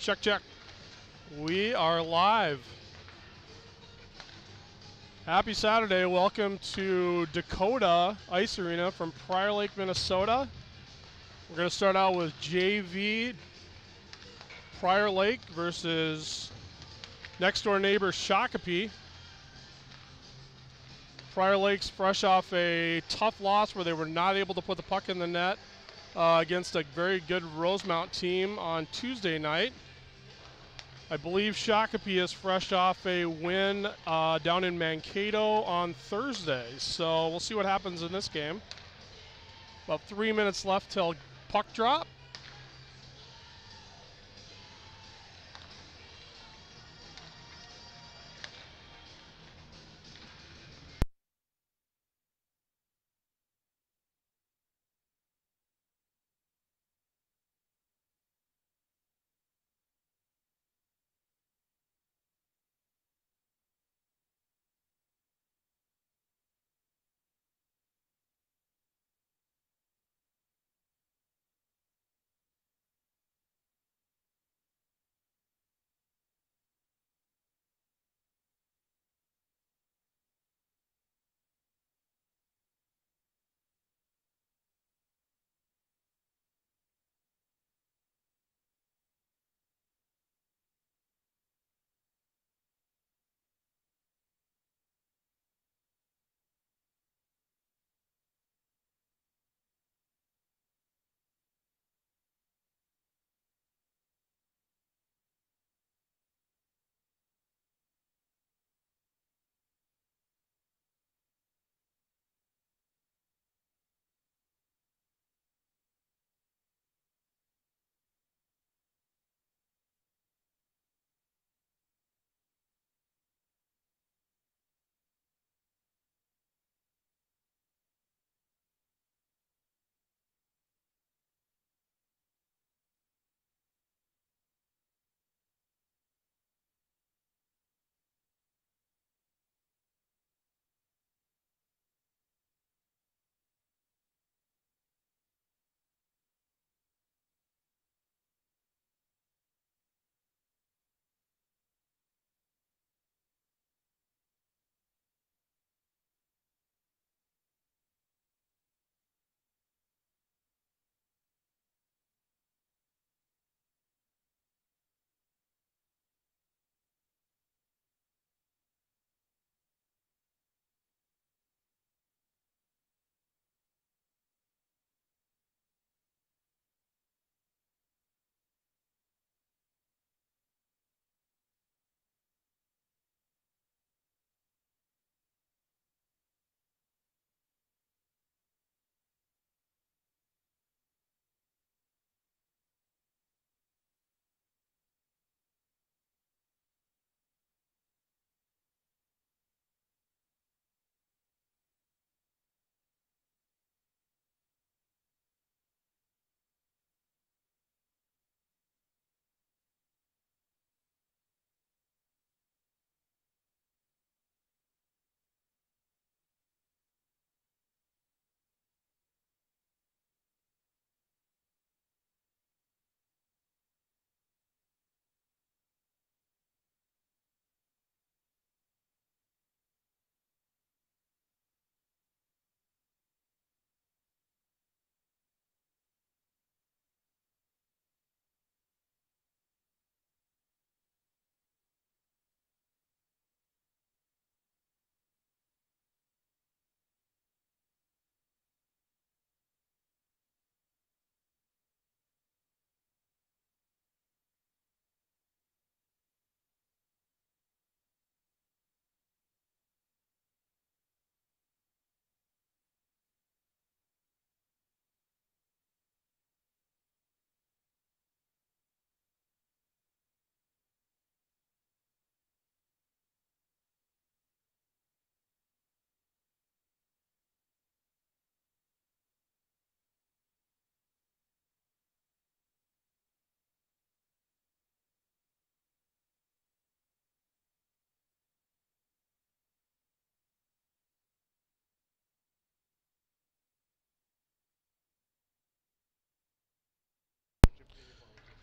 Check, check. We are live. Happy Saturday. Welcome to Dakota Ice Arena from Prior Lake, Minnesota. We're going to start out with JV Prior Lake versus next door neighbor Shakopee. Prior Lake's fresh off a tough loss where they were not able to put the puck in the net against a very good Rosemount team on Tuesday night. I believe Shakopee is fresh off a win down in Mankato on Thursday. So we'll see what happens in this game. About 3 minutes left till puck drop.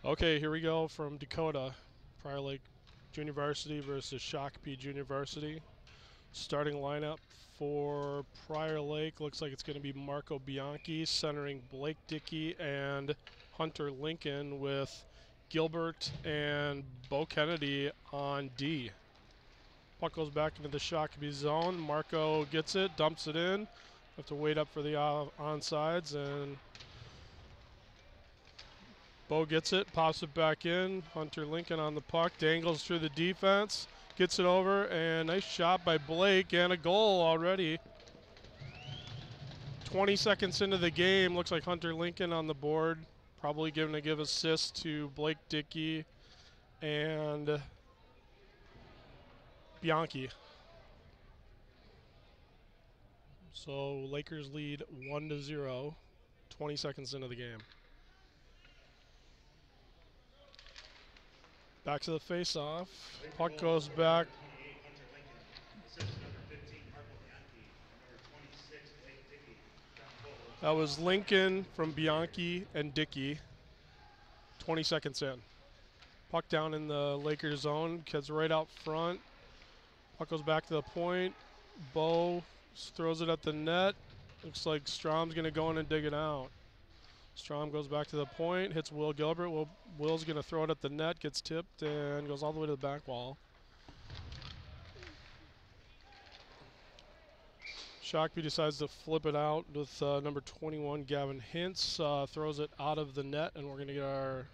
Okay, here we go from Dakota. Prior Lake Junior Varsity versus Shakopee Junior Varsity. Starting lineup for Prior Lake looks like it's going to be Marco Bianchi centering Blake Dickey and Hunter Lincoln with Gilbert and Bo Kennedy on D. Puck goes back into the Shakopee zone. Marco gets it, dumps it in. Have to wait up for the onsides, and Bo gets it, pops it back in. Hunter Lincoln on the puck, dangles through the defense, gets it over, and nice shot by Blake, and a goal already. 20 seconds into the game, looks like Hunter Lincoln on the board. Probably going to give assist to Blake Dickey and Bianchi. So Lakers lead 1-0, 20 seconds into the game. Back to the face-off. Puck goes back. That was Lincoln from Bianchi and Dickey. 20 seconds in. Puck down in the Lakers zone. Kids right out front. Puck goes back to the point. Bo throws it at the net. Looks like Strom's going to go in and dig it out. Strom goes back to the point, hits Will Gilbert. Will's going to throw it at the net, gets tipped, and goes all the way to the back wall. Shakopee decides to flip it out with number 21, Gavin Hintz. Throws it out of the net, and we're going to get our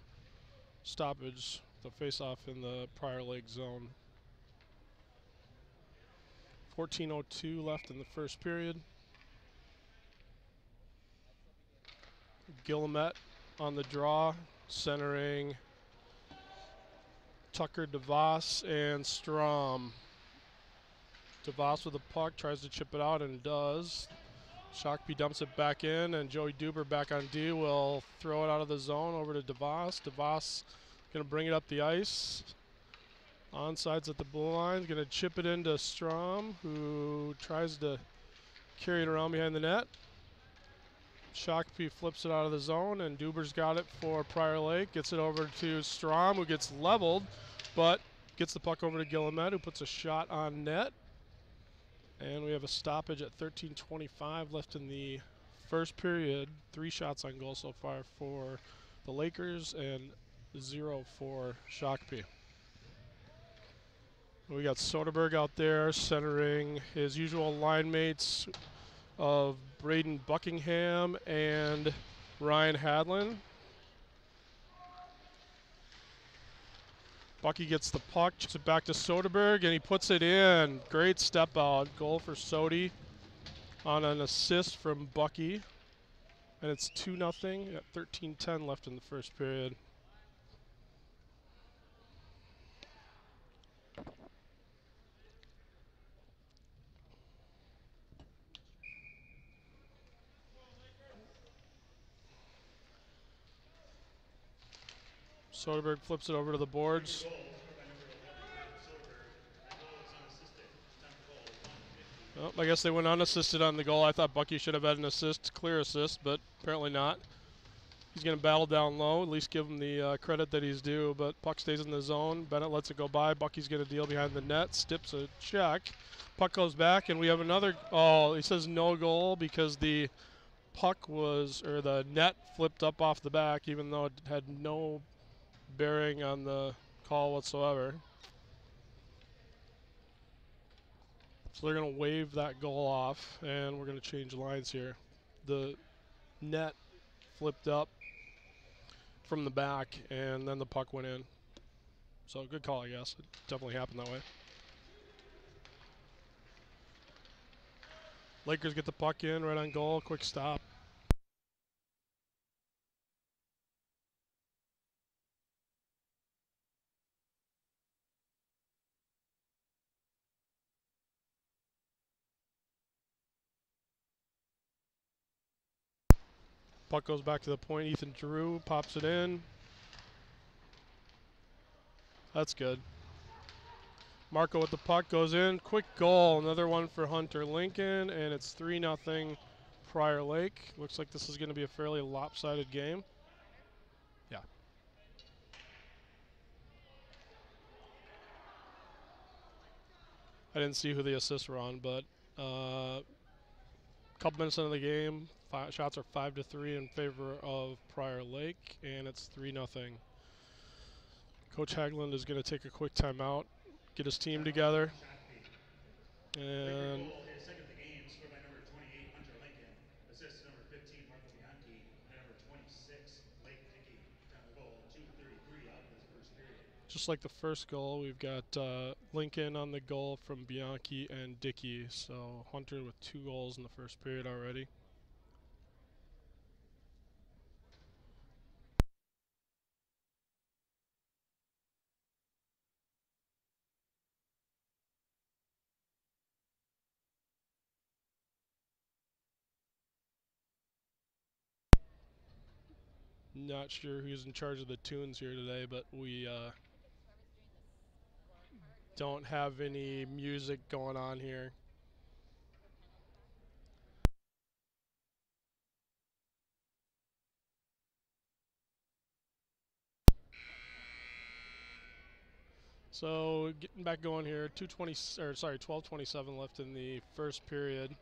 stoppage, the face-off in the Prior Lake zone. 14:02 left in the first period. Guillemette on the draw, centering Tucker, DeVos, and Strom. DeVos with the puck, tries to chip it out and does. Shakopee dumps it back in, and Joey Duber back on D will throw it out of the zone over to DeVos. DeVos going to bring it up the ice. Onsides at the blue line, going to chip it into Strom, who tries to carry it around behind the net. Shakopee flips it out of the zone, and Duber's got it for Prior Lake. Gets it over to Strom, who gets leveled, but gets the puck over to Guillemette, who puts a shot on net. And we have a stoppage at 13:25 left in the first period. 3 shots on goal so far for the Lakers and 0 for Shakopee. We got Soderberg out there centering his usual line mates of Braden Buckingham and Ryan Hadlin. Bucky gets the puck, chips it back to Soderberg, and he puts it in. Great step out. Goal for Sody on an assist from Bucky. And it's 2-0 at 13:10 left in the first period. Soderberg flips it over to the boards. Well, I guess they went unassisted on the goal. I thought Bucky should have had an assist, clear assist, but apparently not. He's going to battle down low, at least give him the credit that he's due, but puck stays in the zone. Bennett lets it go by. Bucky's going to deal behind the net, stips a check. Puck goes back, and we have another, he says no goal because the puck was, or the net flipped up off the back, even though it had no bearing on the call whatsoever. So they're going to wave that goal off, and we're going to change lines here. The net flipped up from the back, and then the puck went in. So good call, I guess. It definitely happened that way. Lakers get the puck in, right on goal, quick stop. Puck goes back to the point. Ethan Drew pops it in. That's good. Marco with the puck goes in. Quick goal. Another one for Hunter Lincoln, and it's 3-0 Prior Lake. Looks like this is going to be a fairly lopsided game. Yeah. I didn't see who the assists were on, but a couple minutes into the game, shots are 5-3 in favor of Prior Lake, and it's 3-0. Coach Hagland is going to take a quick timeout, get his team together, and second of the game, scored by number 28, Hunter Lincoln. Assist number 15, Marco Bianchi, and number 26, Blake Dickey. Time of goal, 2:33 out in this first period. just like the first goal, we've got Lincoln on the goal from Bianchi and Dickey. So Hunter with 2 goals in the first period already. Not sure who's in charge of the tunes here today, but we don't have any music going on here. So getting back going here, 12:27 left in the first period.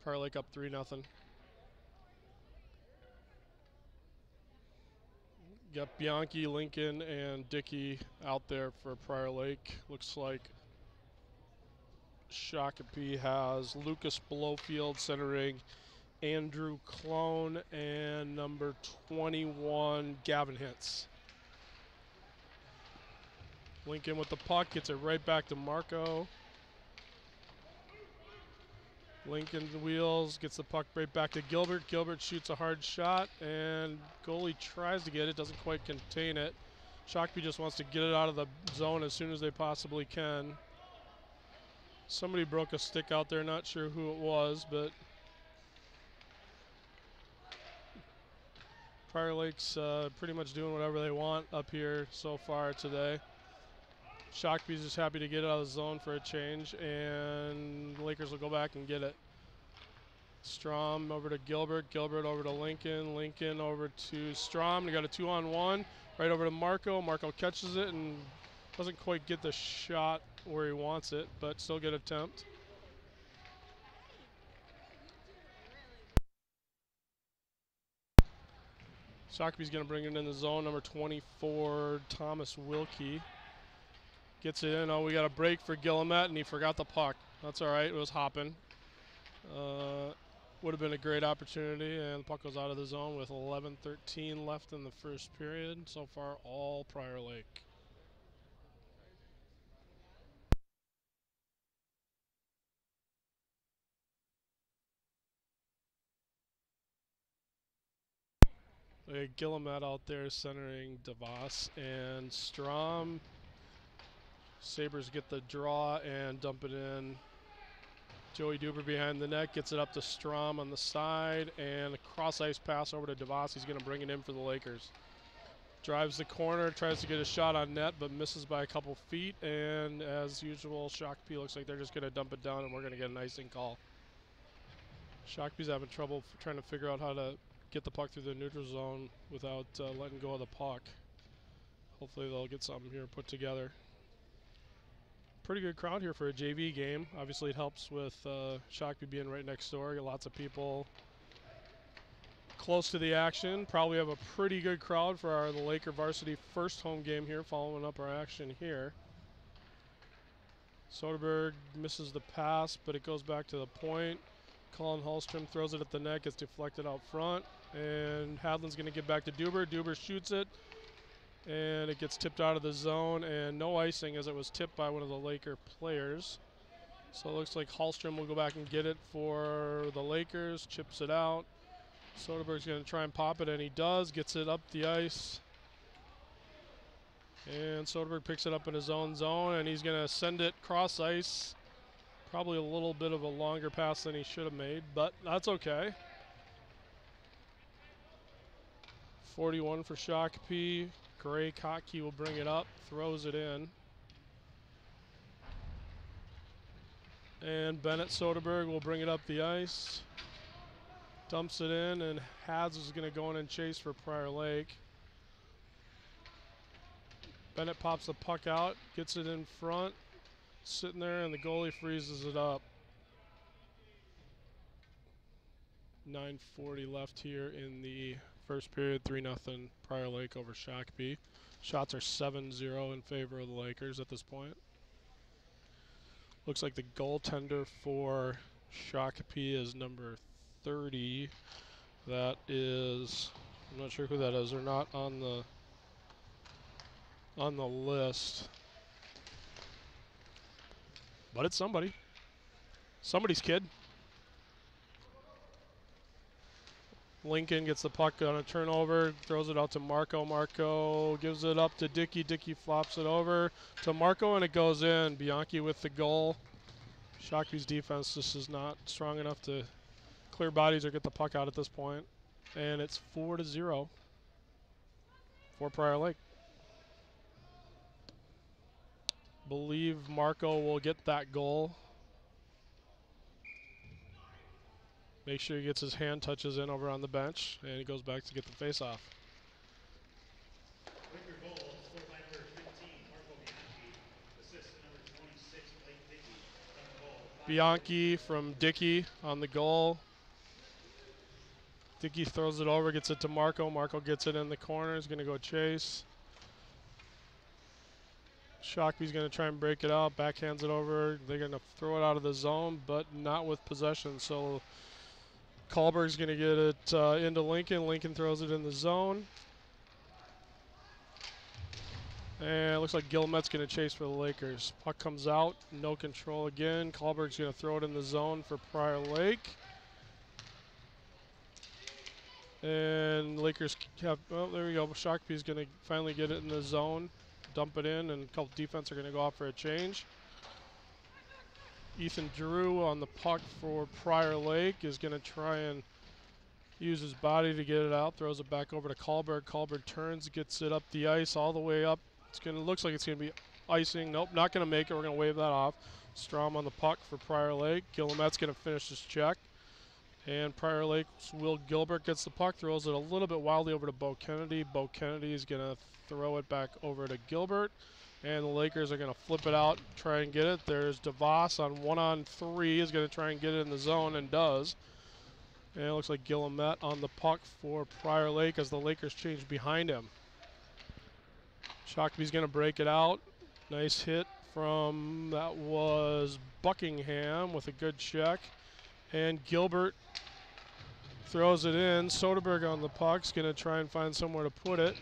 Prior Lake up 3-0. Got Bianchi, Lincoln, and Dickey out there for Prior Lake. Looks like Shakopee has Lucas Blowfield centering Andrew Clone and number 21 Gavin Hintz. Lincoln with the puck, gets it right back to Marco. Lincoln wheels, gets the puck right back to Gilbert. Gilbert shoots a hard shot, and goalie tries to get it, doesn't quite contain it. Shakopee just wants to get it out of the zone as soon as they possibly can. Somebody broke a stick out there, not sure who it was, but Prior Lake's pretty much doing whatever they want up here so far today. Shakopee's just happy to get it out of the zone for a change, and the Lakers will go back and get it. Strom over to Gilbert, Gilbert over to Lincoln, Lincoln over to Strom. They got a 2-on-1, right over to Marco. Marco catches it and doesn't quite get the shot where he wants it, but still good attempt. Shakopee's going to bring it in the zone. Number 24, Thomas Wilkie. Gets it in. Oh, we got a break for Guillemette, and he forgot the puck. That's all right. It was hopping. Would have been a great opportunity, and the puck goes out of the zone with 11:13 left in the first period. So far, all Prior Lake. Guillemette out there centering DeVos and Strom. Sabres get the draw and dump it in. Joey Duber behind the net, gets it up to Strom on the side, and a cross-ice pass over to DeVos. He's going to bring it in for the Lakers. Drives the corner, tries to get a shot on net, but misses by a couple feet, and as usual, Shakopee looks like they're just going to dump it down, and we're going to get an icing call. Shakopee's having trouble trying to figure out how to get the puck through the neutral zone without letting go of the puck. Hopefully they'll get something here put together. Pretty good crowd here for a JV game. Obviously it helps with Shakopee being right next door. Got lots of people close to the action. Probably have a pretty good crowd for the Laker varsity first home game here, following up our action here. Soderberg misses the pass, but it goes back to the point. Colin Hallstrom throws it at the net, gets deflected out front, and Hadlin's going to get back to Duber. Duber shoots it, and it gets tipped out of the zone, and no icing as it was tipped by one of the Laker players. So it looks like Hallstrom will go back and get it for the Lakers, chips it out. Soderberg's going to try and pop it, and he does, gets it up the ice. And Soderberg picks it up in his own zone, and he's going to send it cross ice. Probably a little bit of a longer pass than he should have made, but that's okay. 41 for Shakopee. Gray Kottke will bring it up, throws it in. And Bennett Soderberg will bring it up the ice. Dumps it in, and Hads is going to go in and chase for Prior Lake. Bennett pops the puck out, gets it in front. sitting there, and the goalie freezes it up. 9:40 left here in the first period. 3-0 Prior Lake over Shakopee. Shots are 7-0 in favor of the Lakers at this point. Looks like the goaltender for Shakopee is number 30. That is, I'm not sure who that is. They're not on the list. But it's somebody. Somebody's kid. Lincoln gets the puck on a turnover, throws it out to Marco. Marco gives it up to Dickey. Dickey flops it over to Marco, and it goes in. Bianchi with the goal. Shakopee's defense just is not strong enough to clear bodies or get the puck out at this point. And it's 4-0 for Prior Lake. Believe Marco will get that goal. Make sure he gets his hand touches in over on the bench, and he goes back to get the face-off. Laker goal, scored by number 15, Marco Bianchi. Assist number 26, Blake Dickey. On the goal, Bianchi from Dickey on the goal. Dickey throws it over, gets it to Marco. Marco gets it in the corner. He's going to go chase. Shakopee's going to try and break it out. Backhands it over. They're going to throw it out of the zone, but not with possession. So Kahlberg's going to get it into Lincoln. Lincoln throws it in the zone. And it looks like Gilmet's going to chase for the Lakers. Puck comes out. No control again. Kahlberg's going to throw it in the zone for Prior Lake. And Lakers have, oh, there we go. Shakopee's going to finally get it in the zone, dump it in, and a couple defense are going to go off for a change. Ethan Drew on the puck for Prior Lake is going to try and use his body to get it out. Throws it back over to Kahlberg. Kahlberg turns, gets it up the ice all the way up. It's going to looks like it's going to be icing. Nope, not going to make it. We're going to wave that off. Strom on the puck for Prior Lake. Gilmet's going to finish his check. And Prior Lake's Will Gilbert gets the puck, throws it a little bit wildly over to Bo Kennedy. Bo Kennedy is going to throw it back over to Gilbert. And the Lakers are going to flip it out, try and get it. There's DeVos on 1-on-3, is going to try and get it in the zone, and does. And it looks like Gilmet on the puck for Prior Lake as the Lakers change behind him. Shakopee's going to break it out. Nice hit from, that was Buckingham with a good check. And Gilbert throws it in. Soderberg on the puck is going to try and find somewhere to put it.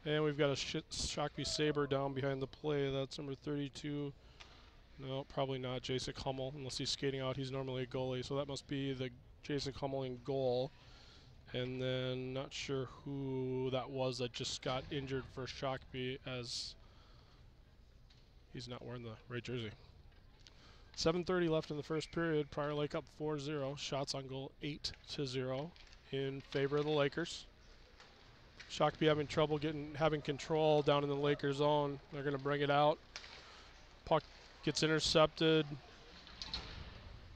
And we've got a Shakopee Sabre down behind the play. That's number 32. No, probably not Jason Hummel, unless he's skating out. He's normally a goalie, so that must be the Jason Hummel in goal. And then not sure who that was that just got injured for Shakopee, as he's not wearing the right jersey. 7:30 left in the first period. Prior Lake up 4-0. Shots on goal 8-0 in favor of the Lakers. Shakopee having trouble having control down in the Lakers zone. They're going to bring it out. Puck gets intercepted.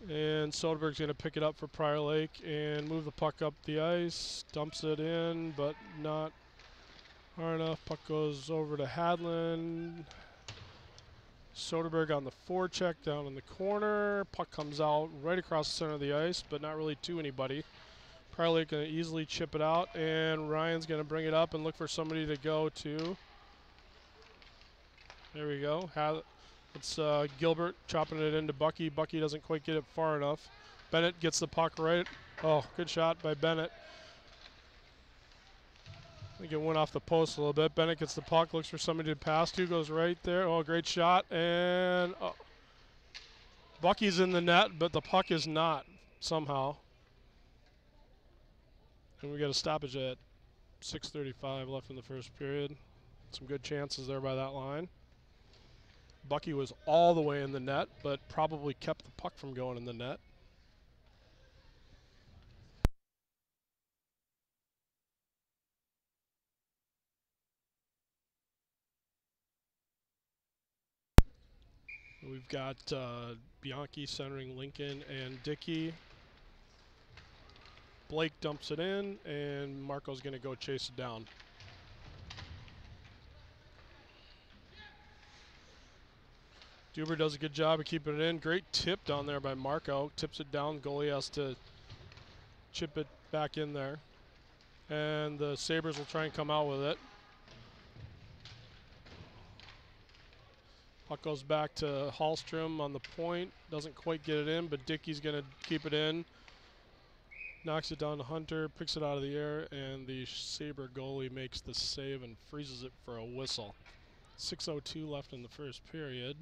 And Soderberg's going to pick it up for Prior Lake and move the puck up the ice. Dumps it in, but not hard enough. Puck goes over to Hadland. Soderberg on the forecheck down in the corner. Puck comes out right across the center of the ice, but not really to anybody. Prior Lake going to easily chip it out, and Ryan's going to bring it up and look for somebody to go to. There we go. It's Gilbert chopping it into Bucky. Bucky doesn't quite get it far enough. Bennett gets the puck right. Oh, good shot by Bennett. I think it went off the post a little bit. Bennett gets the puck, looks for somebody to pass to, goes right there. Oh, great shot. And Bucky's in the net, but the puck is not somehow. And we got a stoppage at 6:35 left in the first period. Some good chances there by that line. Bucky was all the way in the net, but probably kept the puck from going in the net. We've got Bianchi centering Lincoln and Dickey. Blake dumps it in, and Marco's going to go chase it down. Duber does a good job of keeping it in. Great tip down there by Marco. Tips it down. Goalie has to chip it back in there. And the Sabres will try and come out with it. Puck goes back to Hallstrom on the point. Doesn't quite get it in, but Dickey's going to keep it in. Knocks it down to Hunter, picks it out of the air, and the Sabre goalie makes the save and freezes it for a whistle. 6:02 left in the first period.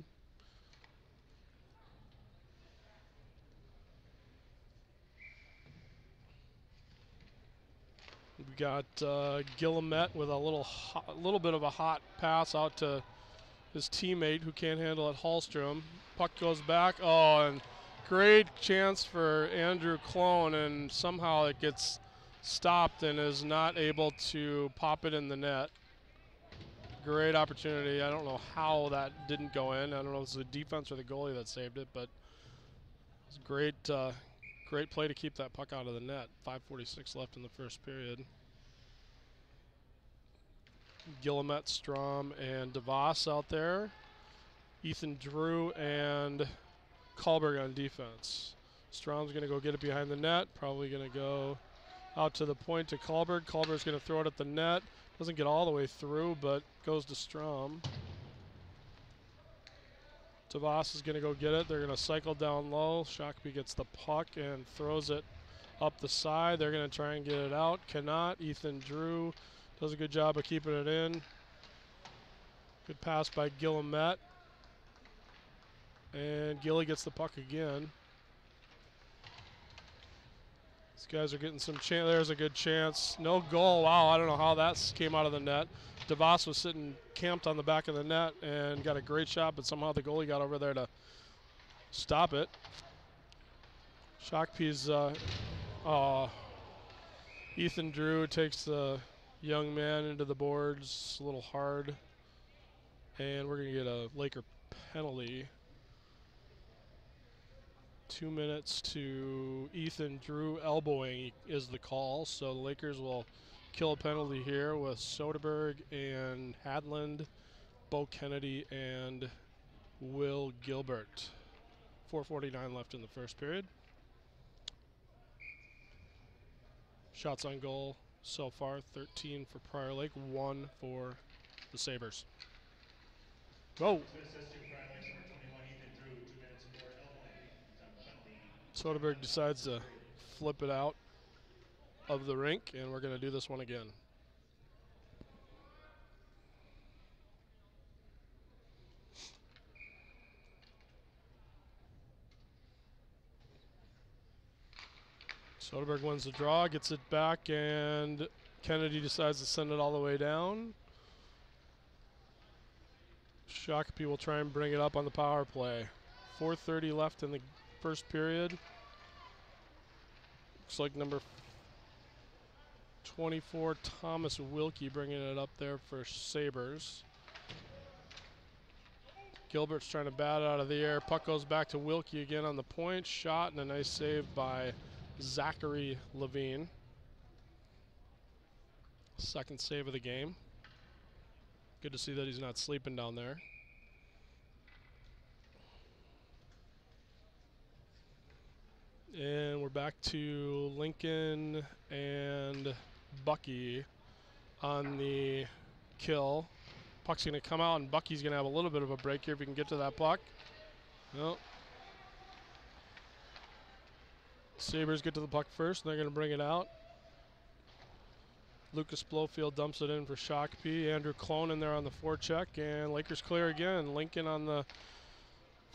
We got Guillemette with a little bit of a hot pass out to his teammate who can't handle it, Hallstrom. Puck goes back. Oh, and great chance for Andrew Clone, and somehow it gets stopped and is not able to pop it in the net. Great opportunity. I don't know how that didn't go in. I don't know if it's the defense or the goalie that saved it, but it's great. Great play to keep that puck out of the net. 5:46 left in the first period. Guillemette, Strom, and DeVos out there. Ethan Drew and Kahlberg on defense. Strom's going to go get it behind the net. Probably going to go out to the point to Kahlberg. Kahlberg's going to throw it at the net. Doesn't get all the way through, but goes to Strom. DeVos is going to go get it. They're going to cycle down low. Shakopee gets the puck and throws it up the side. They're going to try and get it out. Cannot. Ethan Drew does a good job of keeping it in. Good pass by Guillemette. And Gilly gets the puck again. These guys are getting some chance. There's a good chance. No goal. Wow, I don't know how that came out of the net. DeVos was sitting camped on the back of the net and got a great shot, but somehow the goalie got over there to stop it. Shakopee's Ethan Drew takes the young man into the boards a little hard, and we're going to get a Laker penalty. 2 minutes to Ethan Drew elbowing is the call, so the Lakers will kill a penalty here with Soderberg and Hadland, Bo Kennedy, and Will Gilbert. 4:49 left in the first period. Shots on goal so far, 13 for Prior Lake, 1 for the Sabres. Go! Soderberg decides to flip it out of the rink, and we're going to do this one again. Soderberg wins the draw, gets it back, and Kennedy decides to send it all the way down. Shakopee will try and bring it up on the power play. 4:30 left in the first period. Looks like number 24, Thomas Wilkie, bringing it up there for Sabres. Gilbert's trying to bat it out of the air. Puck goes back to Wilkie again on the point. Shot and a nice save by Zachary Levine. Second save of the game. Good to see that he's not sleeping down there. And we're back to Lincoln and Bucky on the kill. Puck's going to come out, and Bucky's going to have a little bit of a break here if he can get to that puck. Nope. Sabres get to the puck first, and they're going to bring it out. Lucas Blofield dumps it in for Shakopee. Andrew Clone in there on the forecheck, and Lakers clear again. Lincoln on the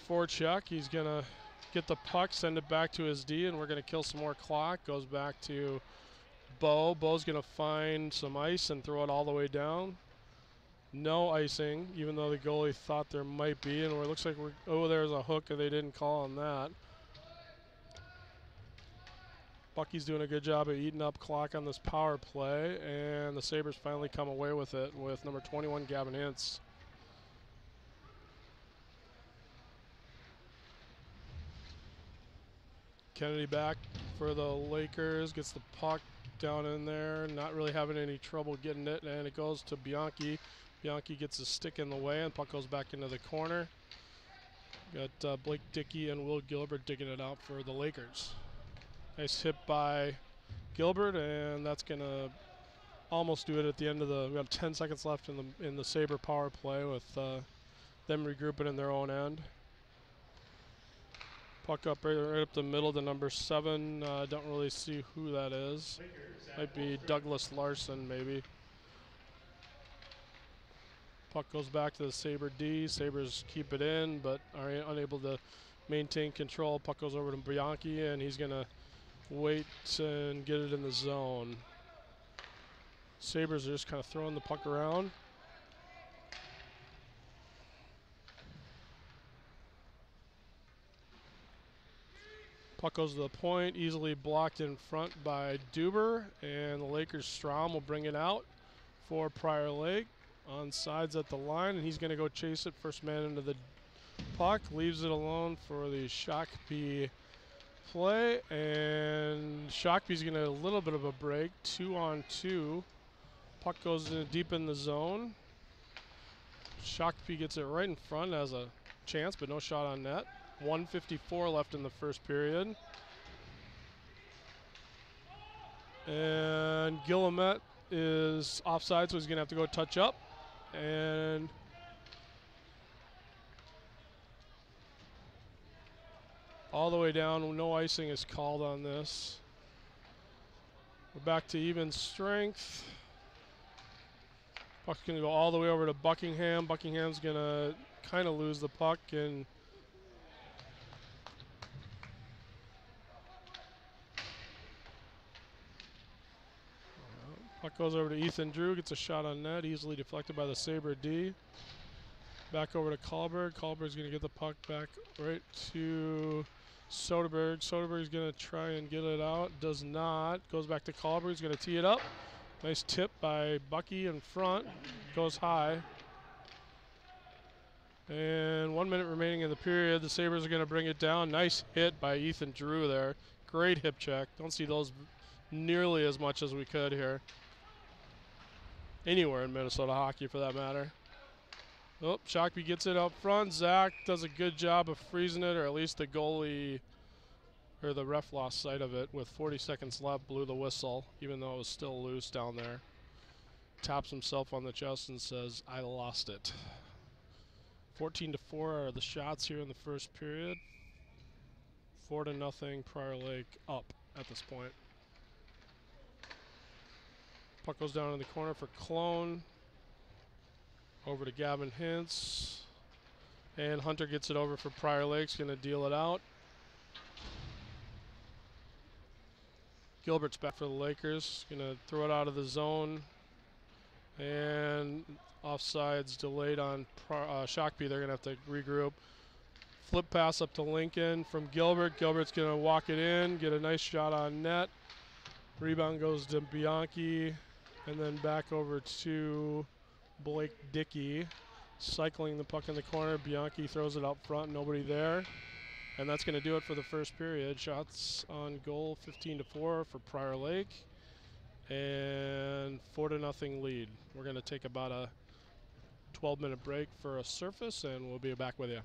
forecheck. He's going to get the puck, send it back to his D, and we're going to kill some more clock. Goes back to Bo. Bo's going to find some ice and throw it all the way down. No icing, even though the goalie thought there might be, and it looks like there's a hook, and they didn't call on that. Bucky's doing a good job of eating up clock on this power play, and the Sabres finally come away with it with number 21, Gavin Hintz. Kennedy back for the Lakers, gets the puck down in there, not really having any trouble getting it, and it goes to Bianchi. Bianchi gets his stick in the way, and puck goes back into the corner. Got Blake Dickey and Will Gilbert digging it out for the Lakers. Nice hit by Gilbert, and that's gonna almost do it at the end of the. We have 10 seconds left in the Sabre power play with them regrouping in their own end. Puck up right up the middle to number 7. Don't really see who that is. Might be Douglas Larson, maybe. Puck goes back to the Sabre D. Sabres keep it in, but are unable to maintain control. Puck goes over to Bianchi, and he's going to wait and get it in the zone. Sabres are just kind of throwing the puck around. Puck goes to the point, easily blocked in front by Duber, and the Lakers' Strom will bring it out for Prior Lake. On sides at the line, and he's going to go chase it. First man into the puck, leaves it alone for the Shakopee play, and Shakopee's going to a little bit of a break. 2-on-2. Puck goes in deep in the zone. Shakopee gets it right in front, has a chance, but no shot on net. 1:54 left in the first period. And Guillemette is offside, so he's going to have to go touch up. And all the way down, no icing is called on this. We're back to even strength. Puck's going to go all the way over to Buckingham. Buckingham's going to kind of lose the puck, and puck goes over to Ethan Drew, gets a shot on net, easily deflected by the Sabre D. Back over to Karlberg. Karlberg's going to get the puck back right to Soderberg. Soderberg's going to try and get it out. Does not. Goes back to Karlberg. He's going to tee it up. Nice tip by Bucky in front. Goes high. And 1 minute remaining in the period. The Sabres are going to bring it down. Nice hit by Ethan Drew there. Great hip check. Don't see those nearly as much as we could here. Anywhere in Minnesota hockey for that matter. Oh, Shakopee gets it up front. Zach does a good job of freezing it, or at least the goalie, or the ref lost sight of it with 40 seconds left, blew the whistle, even though it was still loose down there. Taps himself on the chest and says, I lost it. 14-4 are the shots here in the first period. 4-0 Prior Lake up at this point. Puck goes down in the corner for Clone. Over to Gavin Hintz. And Hunter gets it over for Prior Lake's going to deal it out. Gilbert's back for the Lakers. Going to throw it out of the zone. And offsides delayed on Shakopee. They're going to have to regroup. Flip pass up to Lincoln from Gilbert. Gilbert's going to walk it in, get a nice shot on net. Rebound goes to Bianchi. And then back over to Blake Dickey. Cycling the puck in the corner. Bianchi throws it up front, nobody there. And that's going to do it for the first period. Shots on goal, 15-4 for Prior Lake. And 4-0 lead. We're going to take about a 12-minute break for a surface, and we'll be back with you.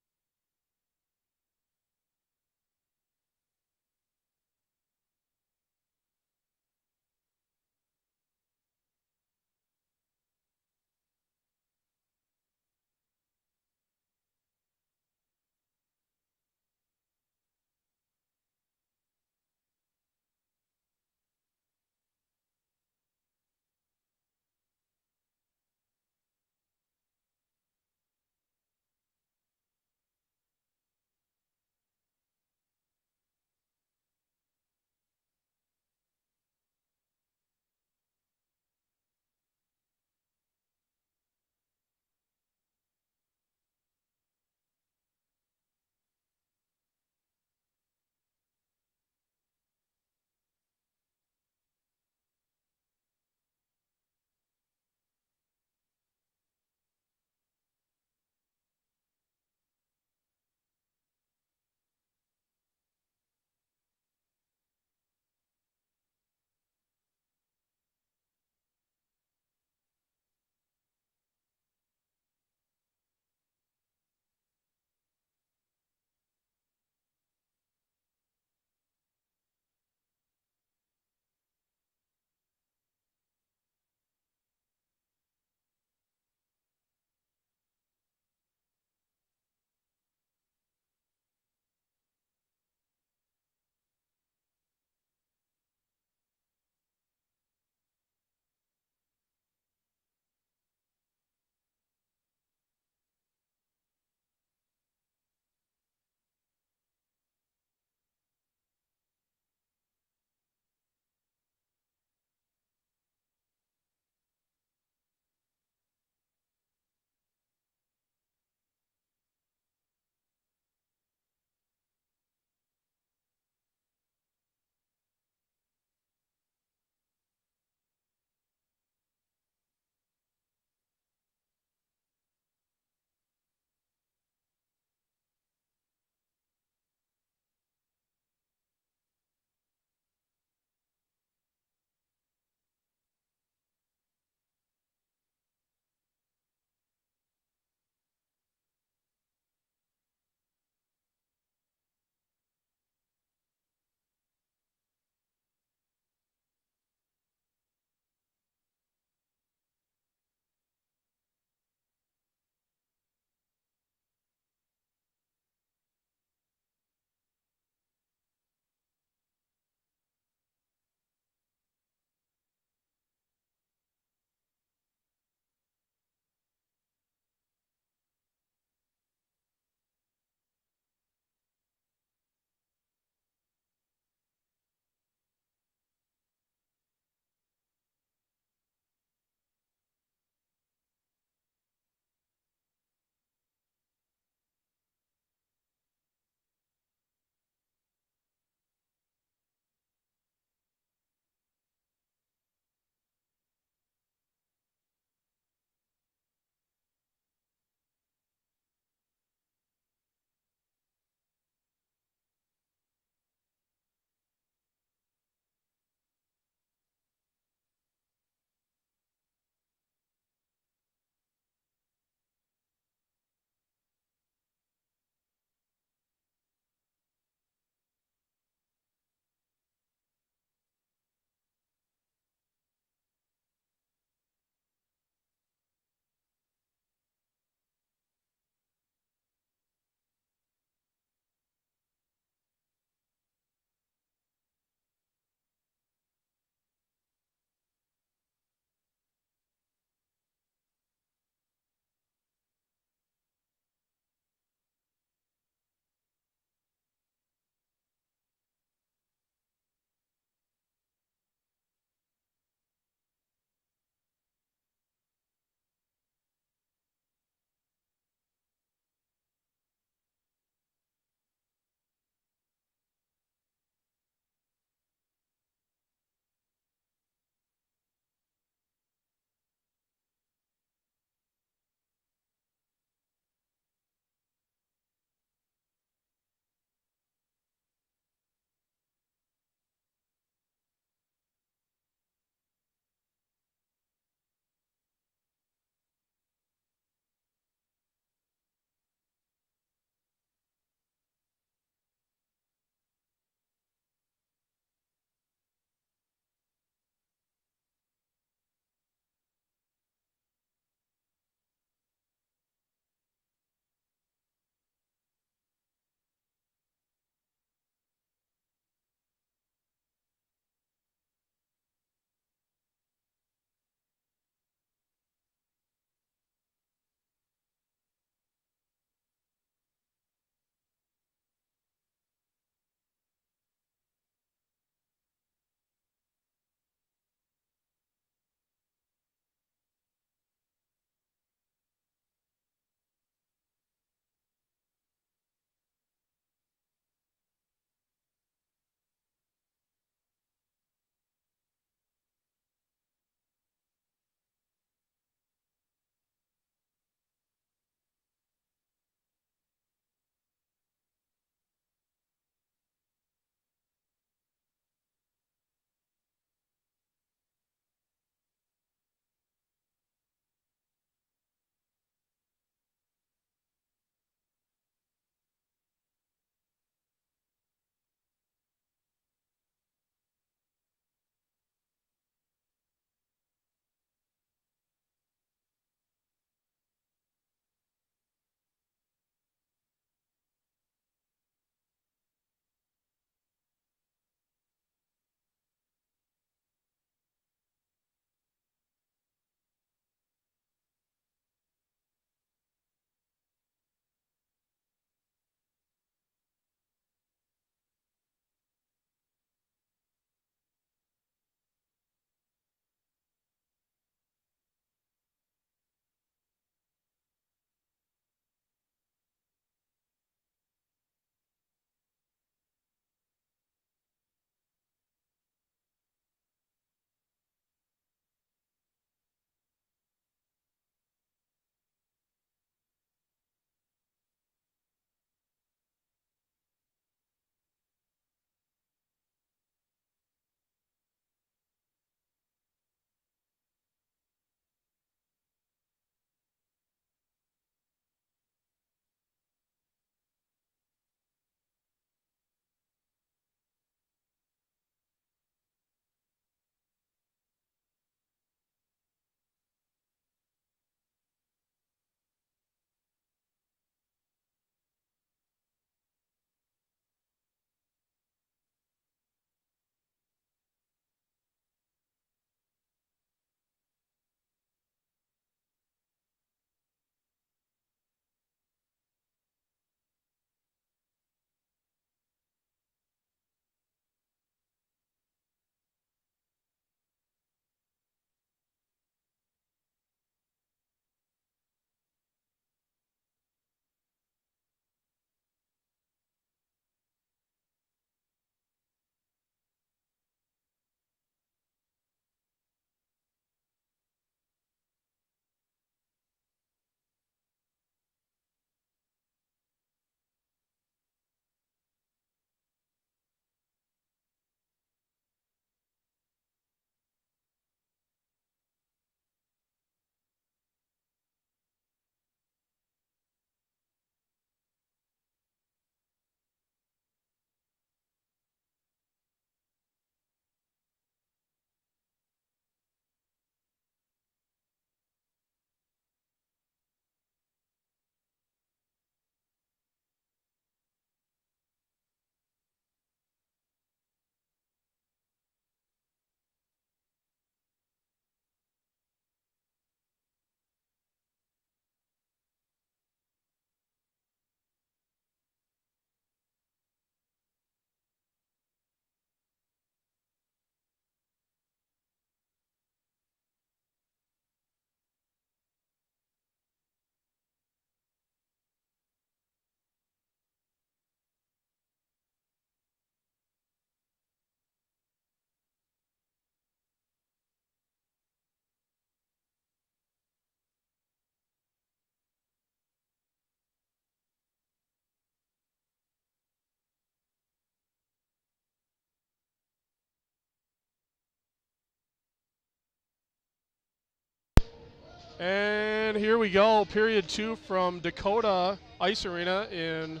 And here we go, period 2 from Dakota Ice Arena in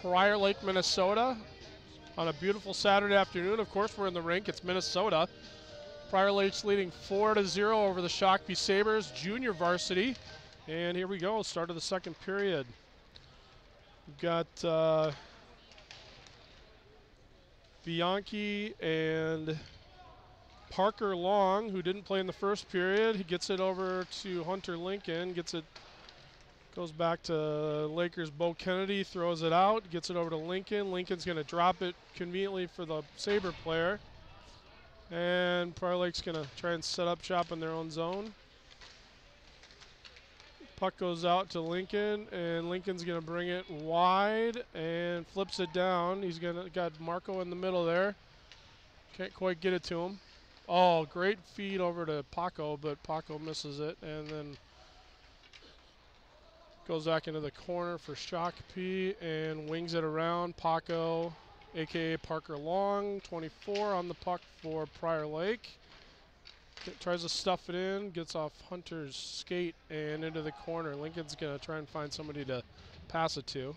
Prior Lake, Minnesota. On a beautiful Saturday afternoon. Of course, we're in the rink. It's Minnesota. Prior Lake's leading 4-0 over the Shakopee Sabres, junior varsity. And here we go, start of the second period. We've got Bianchi and Parker Long, who didn't play in the first period. He gets it over to Hunter Lincoln, goes back to Lakers' Bo Kennedy, throws it out, gets it over to Lincoln. Lincoln's going to drop it conveniently for the Sabre player. And Prior Lake's going to try and set up shop in their own zone. Puck goes out to Lincoln, and Lincoln's going to bring it wide and flips it down. He's got Marco in the middle there. Can't quite get it to him. Oh, great feed over to Paco, but Paco misses it, and then goes back into the corner for Shakopee and wings it around. Paco, a.k.a. Parker Long, 24 on the puck for Prior Lake. Tries to stuff it in, gets off Hunter's skate and into the corner. Lincoln's going to try and find somebody to pass it to.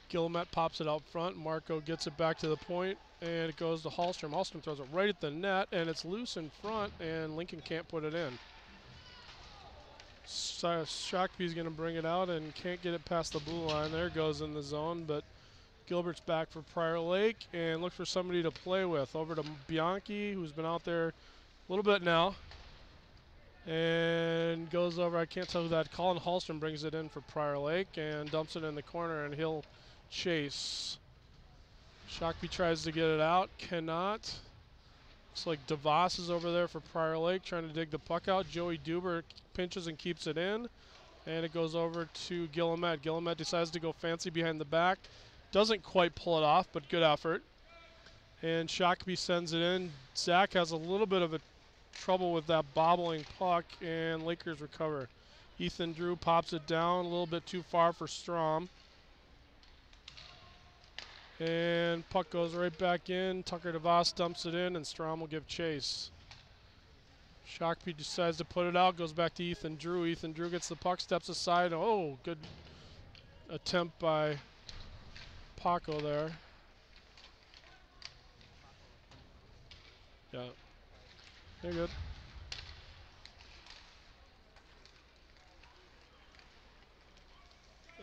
Guillemette pops it out front. Marco gets it back to the point, and it goes to Hallstrom. Hallstrom throws it right at the net, and it's loose in front, and Lincoln can't put it in. Shakopee's going to bring it out and can't get it past the blue line. There goes in the zone, but Gilbert's back for Prior Lake and look for somebody to play with. Over to Bianchi, who's been out there a little bit now. And goes over, I can't tell who that, Colin Hallstrom brings it in for Prior Lake and dumps it in the corner, and he'll chase. Shakopee tries to get it out, cannot. Looks like DeVos is over there for Prior Lake trying to dig the puck out. Joey Duber pinches and keeps it in. And it goes over to Guillemette. Guillemette decides to go fancy behind the back. Doesn't quite pull it off, but good effort. And Shakopee sends it in. Zach has a little bit of a trouble with that bobbling puck, and Lakers recover. Ethan Drew pops it down a little bit too far for Strom. And puck goes right back in. Tucker DeVos dumps it in, and Strom will give chase. Shakopee decides to put it out, goes back to Ethan Drew. Ethan Drew gets the puck, steps aside. Oh, good attempt by Paco there. Yeah, they're good.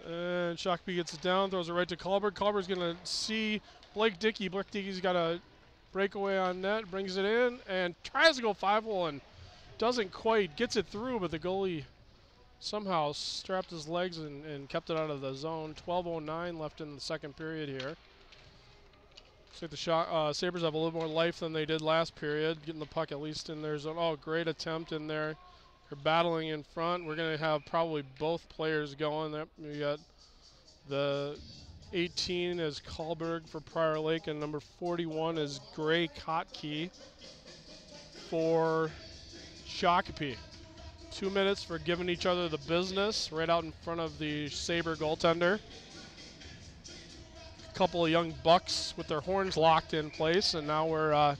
And Shakopee gets it down, throws it right to Culber. Culber's going to see Blake Dickey. Blake Dickey's got a breakaway on net, brings it in, and tries to go 5-hole and doesn't quite. Gets it through, but the goalie somehow strapped his legs and kept it out of the zone. 12:09 left in the second period here. Looks like the Sabres have a little more life than they did last period, getting the puck at least in their zone. Oh, great attempt in there. They're battling in front. We're going to have probably both players going. We got the 18 is Kahlberg for Prior Lake, and number 41 is Gray Kottke for Shakopee. 2 minutes for giving each other the business right out in front of the Sabre goaltender. A couple of young bucks with their horns locked in place, and now we're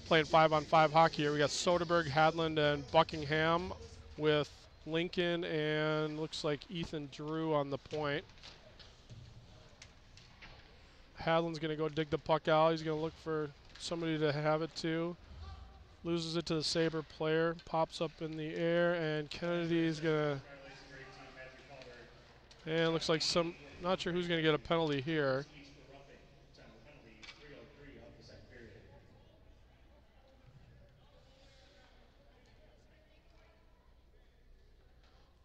playing 5-on-5 hockey here. We got Soderberg, Hadland, and Buckingham with Lincoln and looks like Ethan Drew on the point. Hadland's going to go dig the puck out. He's going to look for somebody to have it to. Loses it to the Sabre player. Pops up in the air, and Kennedy's going to... And looks like not sure who's going to get a penalty here.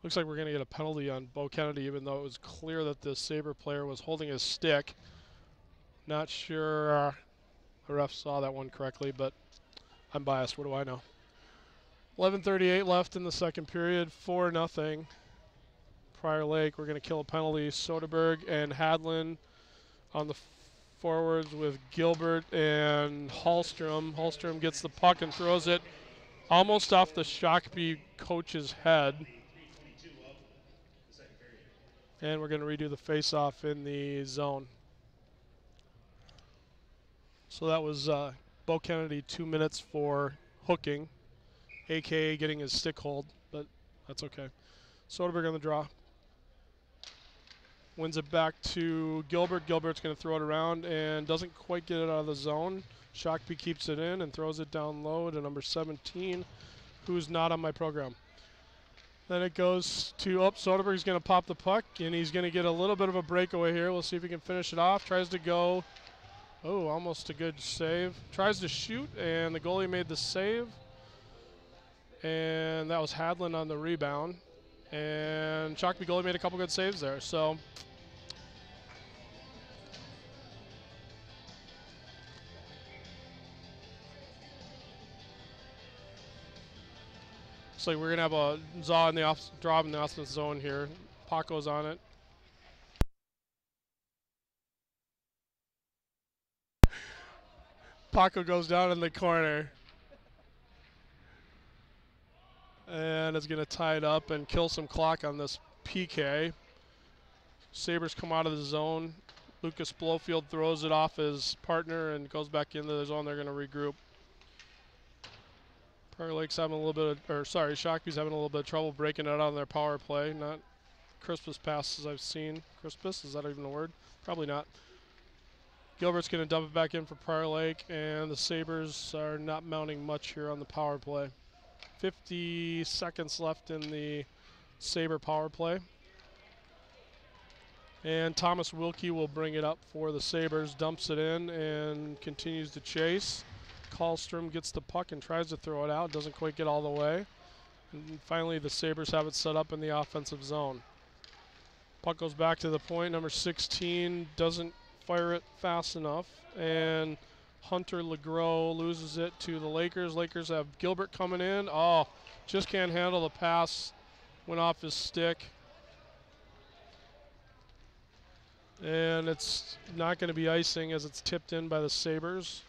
Looks like we're going to get a penalty on Bo Kennedy, even though it was clear that the Sabre player was holding his stick. Not sure the ref saw that one correctly, but I'm biased. What do I know? 11:38 left in the second period. 4-0. Prior Lake. We're going to kill a penalty. Soderberg and Hadland on the forwards with Gilbert and Hallstrom. Hallstrom gets the puck and throws it almost off the Shakopee coach's head. And we're going to redo the face-off in the zone. So that was Bo Kennedy, 2 minutes for hooking. aka getting his stick hold, but that's okay. Soderberg on the draw. Wins it back to Gilbert. Gilbert's going to throw it around and doesn't quite get it out of the zone. Shakopee keeps it in and throws it down low to number 17, who's not on my program. Then it goes to, Soderberg's going to pop the puck, and he's going to get a little bit of a breakaway here. We'll see if he can finish it off. Tries to go, almost a good save. Tries to shoot, and the goalie made the save. And that was Hadlin on the rebound. And Shakopee goalie made a couple good saves there. So looks like we're gonna have a draw in the offensive zone here. Paco's on it. Paco goes down in the corner. And is gonna tie it up and kill some clock on this PK. Sabres come out of the zone. Lucas Blofield throws it off his partner and goes back into the zone. They're gonna regroup. Prior Lake's having a little bit of, Shakopee's having a little bit of trouble breaking it out on their power play. Not crispest passes I've seen. Crispest, is that even a word? Probably not. Gilbert's going to dump it back in for Prior Lake, and the Sabres are not mounting much here on the power play. 50 seconds left in the Sabre power play. And Thomas Wilkie will bring it up for the Sabres, dumps it in, and continues to chase. Karlstrom gets the puck and tries to throw it out, doesn't quite get all the way. And finally the Sabres have it set up in the offensive zone. Puck goes back to the point. Number 16 doesn't fire it fast enough, and Hunter LeGros loses it to the Lakers. Lakers have Gilbert coming in. Just can't handle the pass. Went off his stick. And it's not going to be icing as it's tipped in by the Sabres.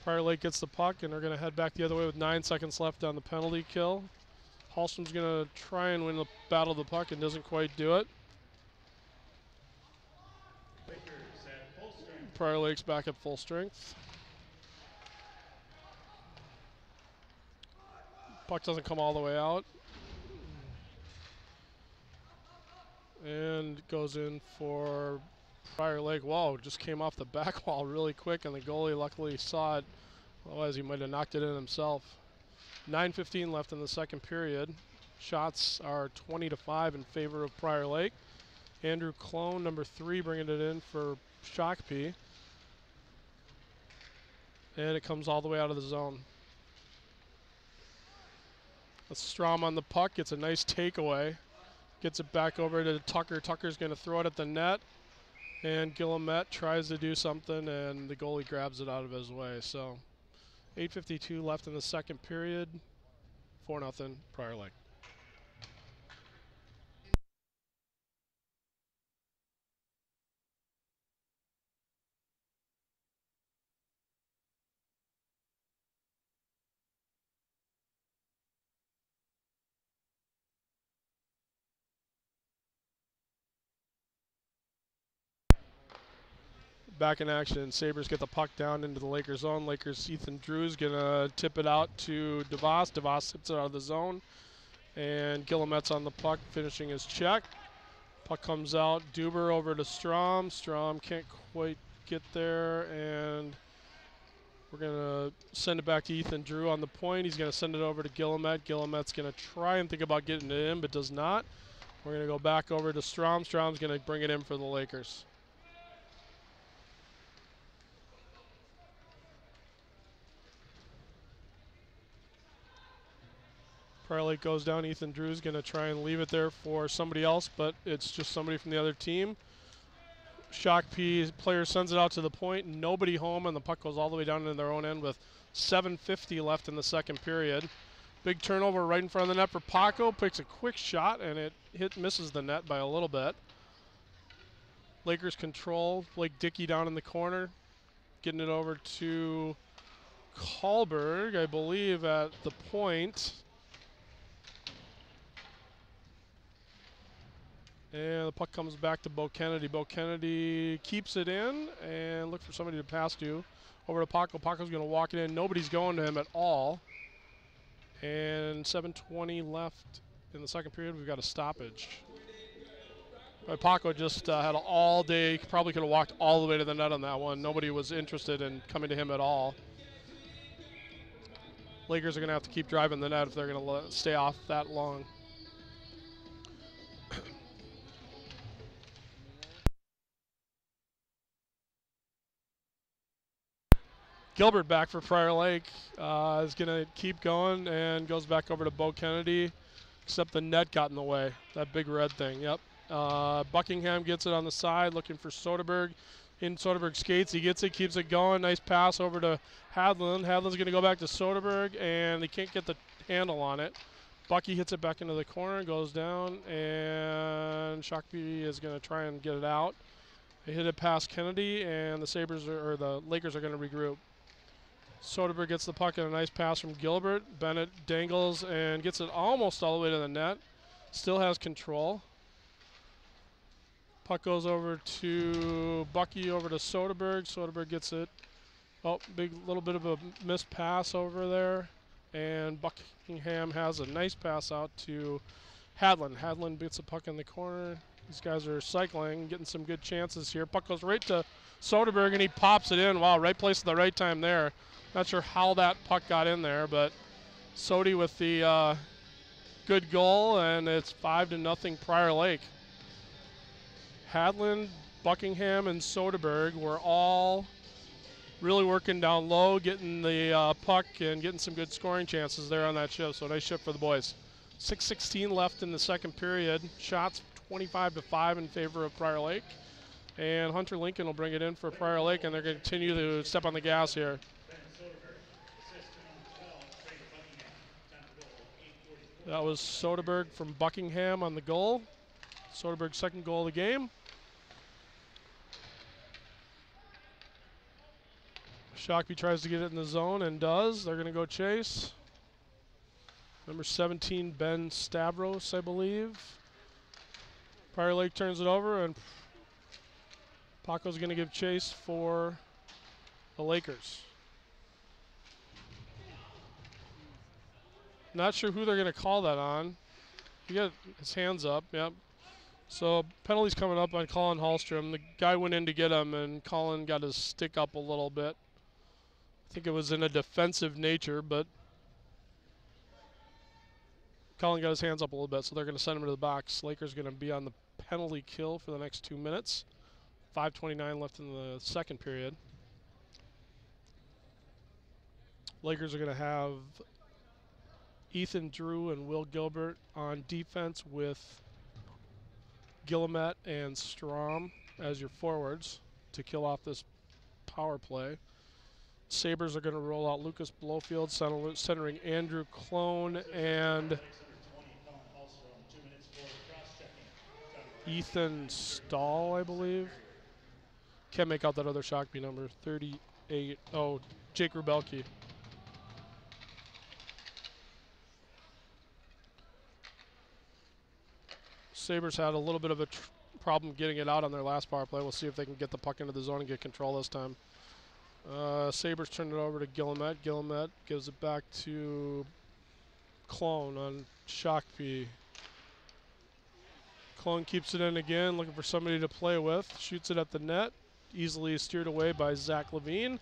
Prior Lake gets the puck, and they're going to head back the other way with 9 seconds left on the penalty kill. Hallstrom's going to try and win the battle of the puck and doesn't quite do it. Prior Lake's back at full strength. Puck doesn't come all the way out. And goes in for Prior Lake. Whoa, just came off the back wall really quick, and the goalie luckily saw it. Otherwise, he might have knocked it in himself. 9:15 left in the second period. Shots are 20-5 in favor of Prior Lake. Andrew Clone, number 3, bringing it in for Shakopee. And it comes all the way out of the zone. That's Strom on the puck. Gets a nice takeaway. Gets it back over to Tucker. Tucker's going to throw it at the net. And Guillemette tries to do something, and the goalie grabs it out of his way. So 8:52 left in the second period. 4-0 Prior Lake. Back in action. Sabres get the puck down into the Lakers zone. Lakers' Ethan Drew's going to tip it out to DeVos. DeVos tips it out of the zone. And Guillemette's on the puck, finishing his check. Puck comes out. Duber over to Strom. Strom can't quite get there. And we're going to send it back to Ethan Drew on the point. He's going to send it over to Guillemette. Guillemette's going to try and think about getting it in, but does not. We're going to go back over to Strom. Strom's going to bring it in for the Lakers. Prior Lake goes down. Ethan Drew's going to try and leave it there for somebody else, but it's just somebody from the other team. Shakopee player sends it out to the point. Nobody home, and the puck goes all the way down into their own end with 7:50 left in the second period. Big turnover right in front of the net for Paco. Picks a quick shot, and it misses the net by a little bit. Lakers control. Blake Dickey down in the corner. Getting it over to Kahlberg, I believe, at the point. And the puck comes back to Bo Kennedy. Bo Kennedy keeps it in and look for somebody to pass to. Over to Paco. Paco's going to walk it in. Nobody's going to him at all. And 7:20 left in the second period. We've got a stoppage. Paco just had all day, probably could have walked all the way to the net on that one. Nobody was interested in coming to him at all. Lakers are going to have to keep driving the net if they're going to stay off that long. Gilbert back for Prior Lake is going to keep going and goes back over to Bo Kennedy, except the net got in the way. That big red thing, yep. Buckingham gets it on the side, looking for Soderberg. In Soderberg skates, he gets it, keeps it going. Nice pass over to Hadlin. Hadlin's going to go back to Soderberg, and they can't get the handle on it. Bucky hits it back into the corner, goes down, and Shakopee is going to try and get it out. They hit it past Kennedy, and the Lakers are going to regroup. Soderberg gets the puck and a nice pass from Gilbert. Bennett dangles and gets it almost all the way to the net. Still has control. Puck goes over to Bucky, over to Soderberg. Soderberg gets it. Oh, big little bit of a missed pass over there. And Buckingham has a nice pass out to Hadlin. Hadlin gets the puck in the corner. These guys are cycling, getting some good chances here. Puck goes right to Soderberg, and he pops it in. Wow, right place at the right time there. Not sure how that puck got in there, but Sody with the good goal, and it's 5-0 Prior Lake. Hadlin, Buckingham, and Soderberg were all really working down low, getting the puck and getting some good scoring chances there on that shift. So nice shift for the boys. 6:16 left in the second period. Shots 25-5 in favor of Prior Lake. And Hunter Lincoln will bring it in for Prior Lake, and they're going to continue to step on the gas here. That was Soderberg from Buckingham on the goal. Soderberg's second goal of the game. Shakopee tries to get it in the zone and does. They're going to go chase. Number 17, Ben Stavros, I believe. Prior Lake turns it over, and Paco's going to give chase for the Lakers. Not sure who they're going to call that on. He got his hands up, yep. So penalty's coming up on Colin Hallstrom. The guy went in to get him, and Colin got his stick up a little bit. I think it was in a defensive nature, but Colin got his hands up a little bit, so they're going to send him to the box. Lakers going to be on the penalty kill for the next 2 minutes. 5:29 left in the second period. Lakers are going to have Ethan Drew and Will Gilbert on defense with Guillemette and Strom as your forwards to kill off this power play. Sabres are going to roll out Lucas Blofield, centering Andrew Clone and Ethan Stahl, I believe. Can't make out that other Shakopee number, 38. Oh, Jake Rubelke. Sabres had a little bit of a problem getting it out on their last power play. We'll see if they can get the puck into the zone and get control this time. Sabres turn it over to Guillemette. Guillemette gives it back to Clone on Shakopee. Clone keeps it in again, looking for somebody to play with. Shoots it at the net. Easily steered away by Zach Levine.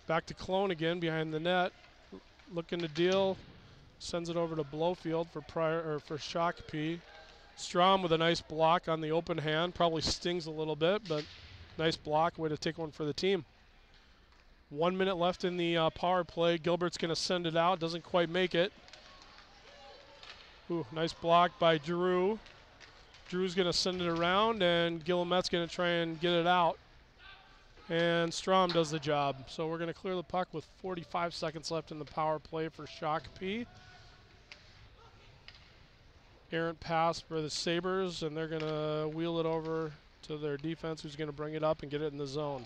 Back to Clone again behind the net. Looking to deal. Sends it over to Blofield for Shakopee. Strom with a nice block on the open hand. Probably stings a little bit, but nice block. Way to take one for the team. 1 minute left in the power play. Gilbert's going to send it out. Doesn't quite make it. Ooh, nice block by Drew. Drew's going to send it around, and Guillemette's going to try and get it out. And Strom does the job. So we're going to clear the puck with 45 seconds left in the power play for Shakopee. Errant pass for the Sabres, and they're going to wheel it over to their defense, who's going to bring it up and get it in the zone.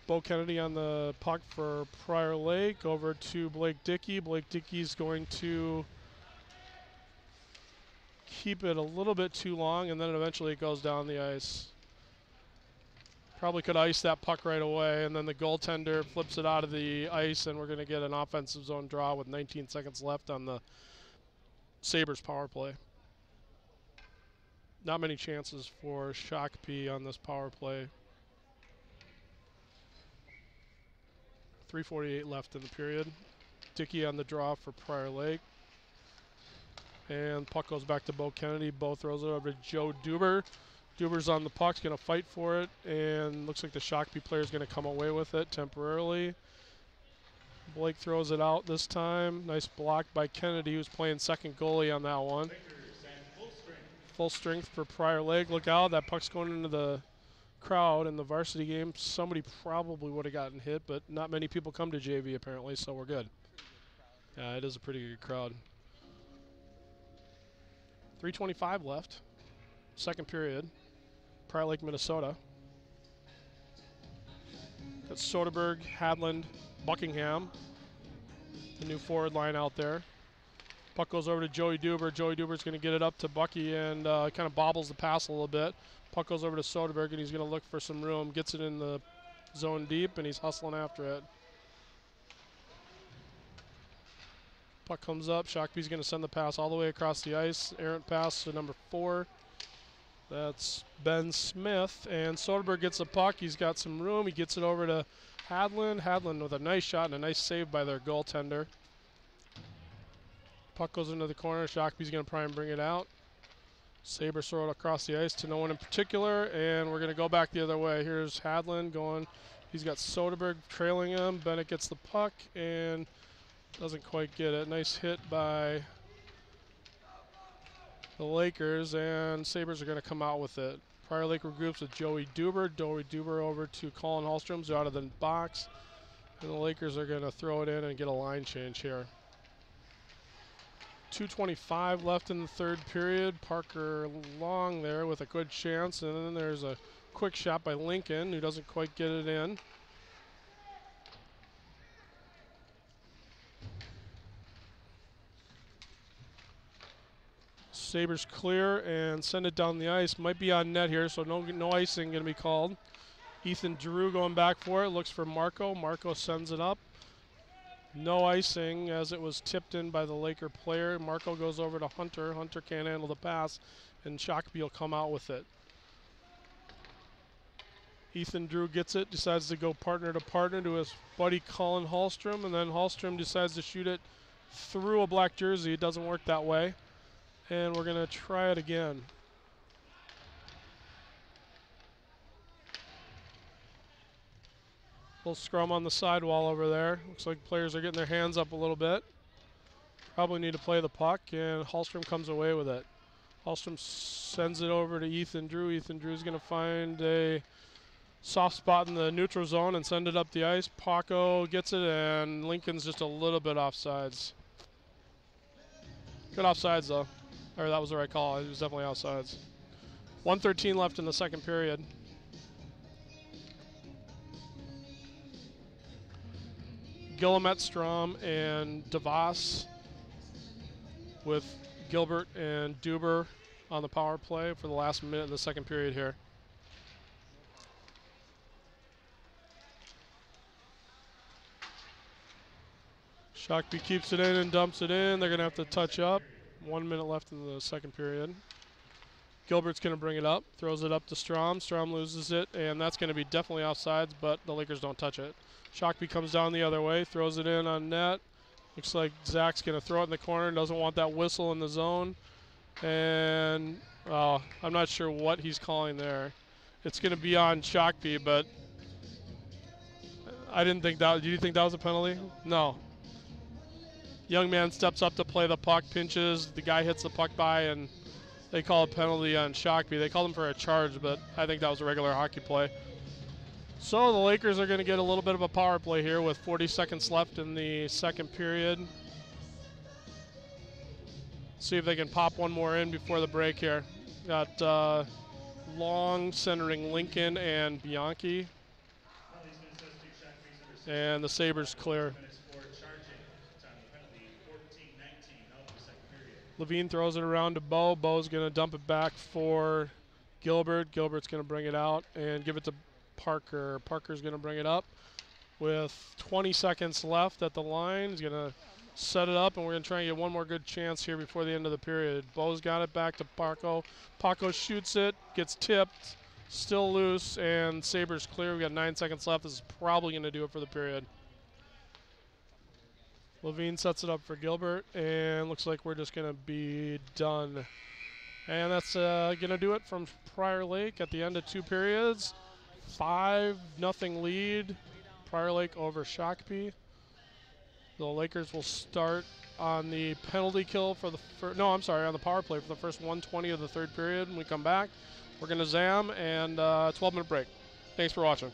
Bo Kennedy on the puck for Prior Lake, over to Blake Dickey. Blake Dickey's going to keep it a little bit too long, and then eventually it goes down the ice. Probably could ice that puck right away, and then the goaltender flips it out of the ice, and we're going to get an offensive zone draw with 19 seconds left on the Sabres power play. Not many chances for Shakopee on this power play. 3:48 left in the period. Dickey on the draw for Prior Lake. And puck goes back to Bo Kennedy. Bo throws it over to Joe Duber. Duber's on the puck, going to fight for it, and looks like the Shakopee player is going to come away with it temporarily. Blake throws it out this time. Nice block by Kennedy, who's playing second goalie on that one. Full strength for Prior Lake. Look out, that puck's going into the crowd in the varsity game. Somebody probably would have gotten hit, but not many people come to JV apparently, so we're good. Yeah, it is a pretty good crowd. 3:25 left. Second period. Prior Lake, Minnesota. Got Soderberg, Hadland, Buckingham. The new forward line out there. Puck goes over to Joey Duber. Joey Duber's going to get it up to Bucky and kind of bobbles the pass a little bit. Puck goes over to Soderberg, and he's going to look for some room. Gets it in the zone deep, and he's hustling after it. Puck comes up. Shakopee's going to send the pass all the way across the ice. Errant pass to number 4. That's Ben Smith. And Soderberg gets the puck. He's got some room. He gets it over to Hadland. Hadland with a nice shot and a nice save by their goaltender. Puck goes into the corner. Shakopee's going to try and bring it out. Sabres throw it across the ice to no one in particular, and we're going to go back the other way. Here's Hadland going. He's got Soderberg trailing him. Bennett gets the puck and doesn't quite get it. Nice hit by the Lakers, and Sabres are going to come out with it. Prior Lake regroups with Joey Duber. Joey Duber over to Colin Hallstrom's out of the box, and the Lakers are going to throw it in and get a line change here. 2:25 left in the third period. Parker Long there with a good chance, and then there's a quick shot by Lincoln who doesn't quite get it in. Sabres clear and send it down the ice. Might be on net here, so no icing going to be called. Ethan Drew going back for it. Looks for Marco. Marco sends it up. No icing as it was tipped in by the Laker player. Marco goes over to Hunter. Hunter can't handle the pass, and Shakopee will come out with it. Ethan Drew gets it, decides to go partner to partner to his buddy Colin Hallstrom, and then Hallstrom decides to shoot it through a black jersey. It doesn't work that way, and we're going to try it again. Little scrum on the sidewall over there. Looks like players are getting their hands up a little bit. Probably need to play the puck, and Hallstrom comes away with it. Hallstrom sends it over to Ethan Drew. Ethan Drew's going to find a soft spot in the neutral zone and send it up the ice. Paco gets it, and Lincoln's just a little bit offsides. Good offsides, though. Or that was the right call. It was definitely offsides. 1:13 left in the second period. Guillemette, Strom, and DeVos with Gilbert and Duber on the power play for the last minute in the second period here. Shakopee keeps it in and dumps it in. They're going to have to touch up. 1 minute left in the second period. Gilbert's going to bring it up, throws it up to Strom. Strom loses it, and that's going to be definitely offsides, but the Lakers don't touch it. Shakopee comes down the other way, throws it in on net. Looks like Zach's going to throw it in the corner, doesn't want that whistle in the zone. And I'm not sure what he's calling there. It's going to be on Shakopee, but I didn't think that. Do you think that was a penalty? No. Young man steps up to play the puck, pinches. The guy hits the puck by, and they call a penalty on Shakopee. They called him for a charge, but I think that was a regular hockey play. So the Lakers are going to get a little bit of a power play here with 40 seconds left in the second period. See if they can pop one more in before the break here. Got Long centering Lincoln and Bianchi. And the Sabres clear. Levine throws it around to Bo. Bo's going to dump it back for Gilbert. Gilbert's going to bring it out and give it to Parker. Parker's going to bring it up with 20 seconds left at the line. He's going to set it up, and we're going to try and get one more good chance here before the end of the period. Bo's got it back to Paco. Paco shoots it, gets tipped, still loose, and Sabres clear. We've got 9 seconds left. This is probably going to do it for the period. Levine sets it up for Gilbert, and looks like we're just going to be done. And that's going to do it from Prior Lake at the end of 2 periods. 5-0 lead, Prior Lake over Shakopee. The Lakers will start on the penalty kill for the on the power play for the first 120 of the 3rd period. When we come back, we're going to zam and 12-minute break. Thanks for watching.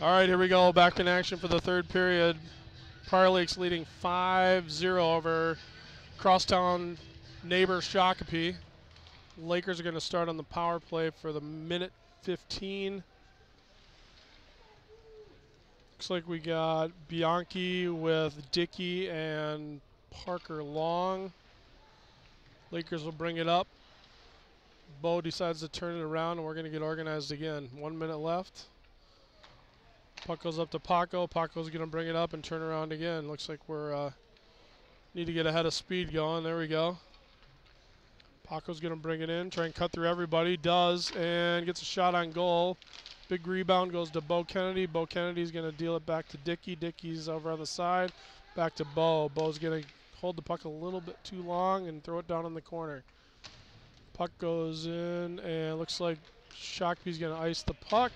All right, here we go. Back in action for the third period. Prior Lakes leading 5-0 over crosstown neighbor Shakopee. Lakers are going to start on the power play for the minute 15. Looks like we got Bianchi with Dickey and Parker Long. Lakers will bring it up. Bo decides to turn it around, and we're going to get organized again. 1 minute left. Puck goes up to Paco. Paco's going to bring it up and turn around again. Looks like we're need to get ahead of speed going. There we go. Paco's going to bring it in, try and cut through everybody. Does, and gets a shot on goal. Big rebound goes to Bo Kennedy. Bo Kennedy's going to deal it back to Dickey. Dickey's over on the side. Back to Bo. Bo's going to hold the puck a little bit too long and throw it down in the corner. Puck goes in, and looks like Shakopee's going to ice the puck.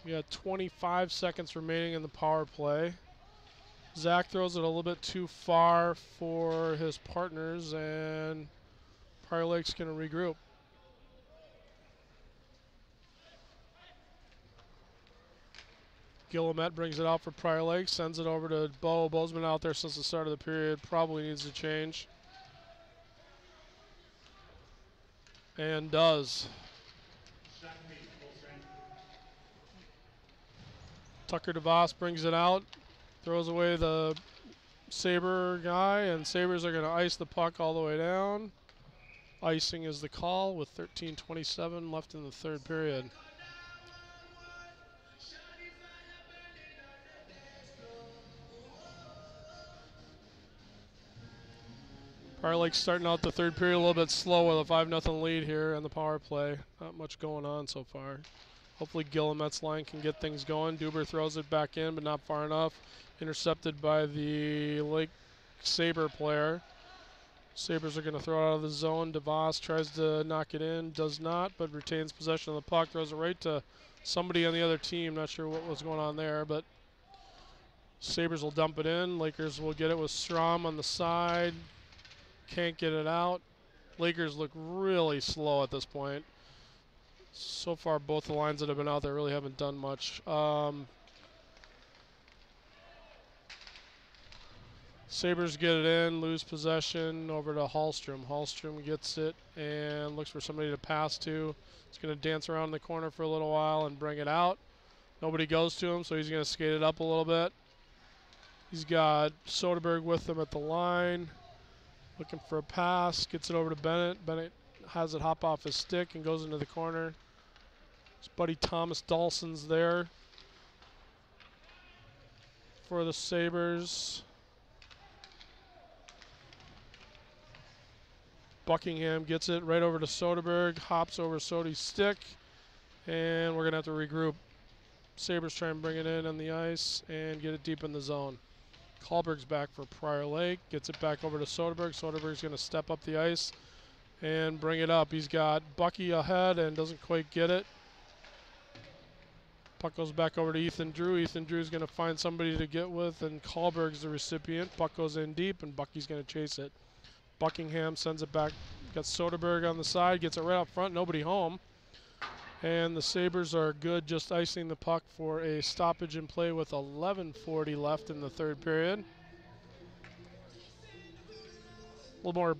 We got 25 seconds remaining in the power play. Zach throws it a little bit too far for his partners, and Prior Lake's going to regroup. Guillemette brings it out for Prior Lake, sends it over to Bo. Bo's been out there since the start of the period, probably needs to change. And does. Tucker DeVos brings it out, throws away the Sabre guy, and Sabres are going to ice the puck all the way down. Icing is the call with 13:27 left in the third period. Prior Lake starting out the third period a little bit slow with a 5-0 lead here on the power play. Not much going on so far. Hopefully Guillemette's line can get things going. Duber throws it back in, but not far enough. Intercepted by the Lake Sabre player. Sabres are going to throw it out of the zone. DeVos tries to knock it in, does not, but retains possession of the puck. Throws it right to somebody on the other team. Not sure what was going on there, but Sabres will dump it in. Lakers will get it with Strom on the side. Can't get it out. Lakers look really slow at this point. So far, both the lines that have been out there really haven't done much. Sabres get it in, lose possession over to Hallstrom. Hallstrom gets it and looks for somebody to pass to. He's going to dance around in the corner for a little while and bring it out. Nobody goes to him, so he's going to skate it up a little bit. He's got Soderberg with him at the line. Looking for a pass, gets it over to Bennett. Bennett has it hop off his stick and goes into the corner. His buddy Thomas Dawson's there for the Sabres. Buckingham gets it right over to Soderberg, hops over Sody's stick, and we're going to have to regroup. Sabres try and bring it in on the ice and get it deep in the zone. Kahlberg's back for Prior Lake, gets it back over to Soderberg. Soderberg's going to step up the ice and bring it up. He's got Bucky ahead and doesn't quite get it. Puck goes back over to Ethan Drew. Ethan Drew's going to find somebody to get with, and Kahlberg's the recipient. Puck goes in deep, and Bucky's going to chase it. Buckingham sends it back. Got Soderberg on the side, gets it right up front, nobody home. And the Sabres are good, just icing the puck for a stoppage in play with 11:40 left in the third period. A little more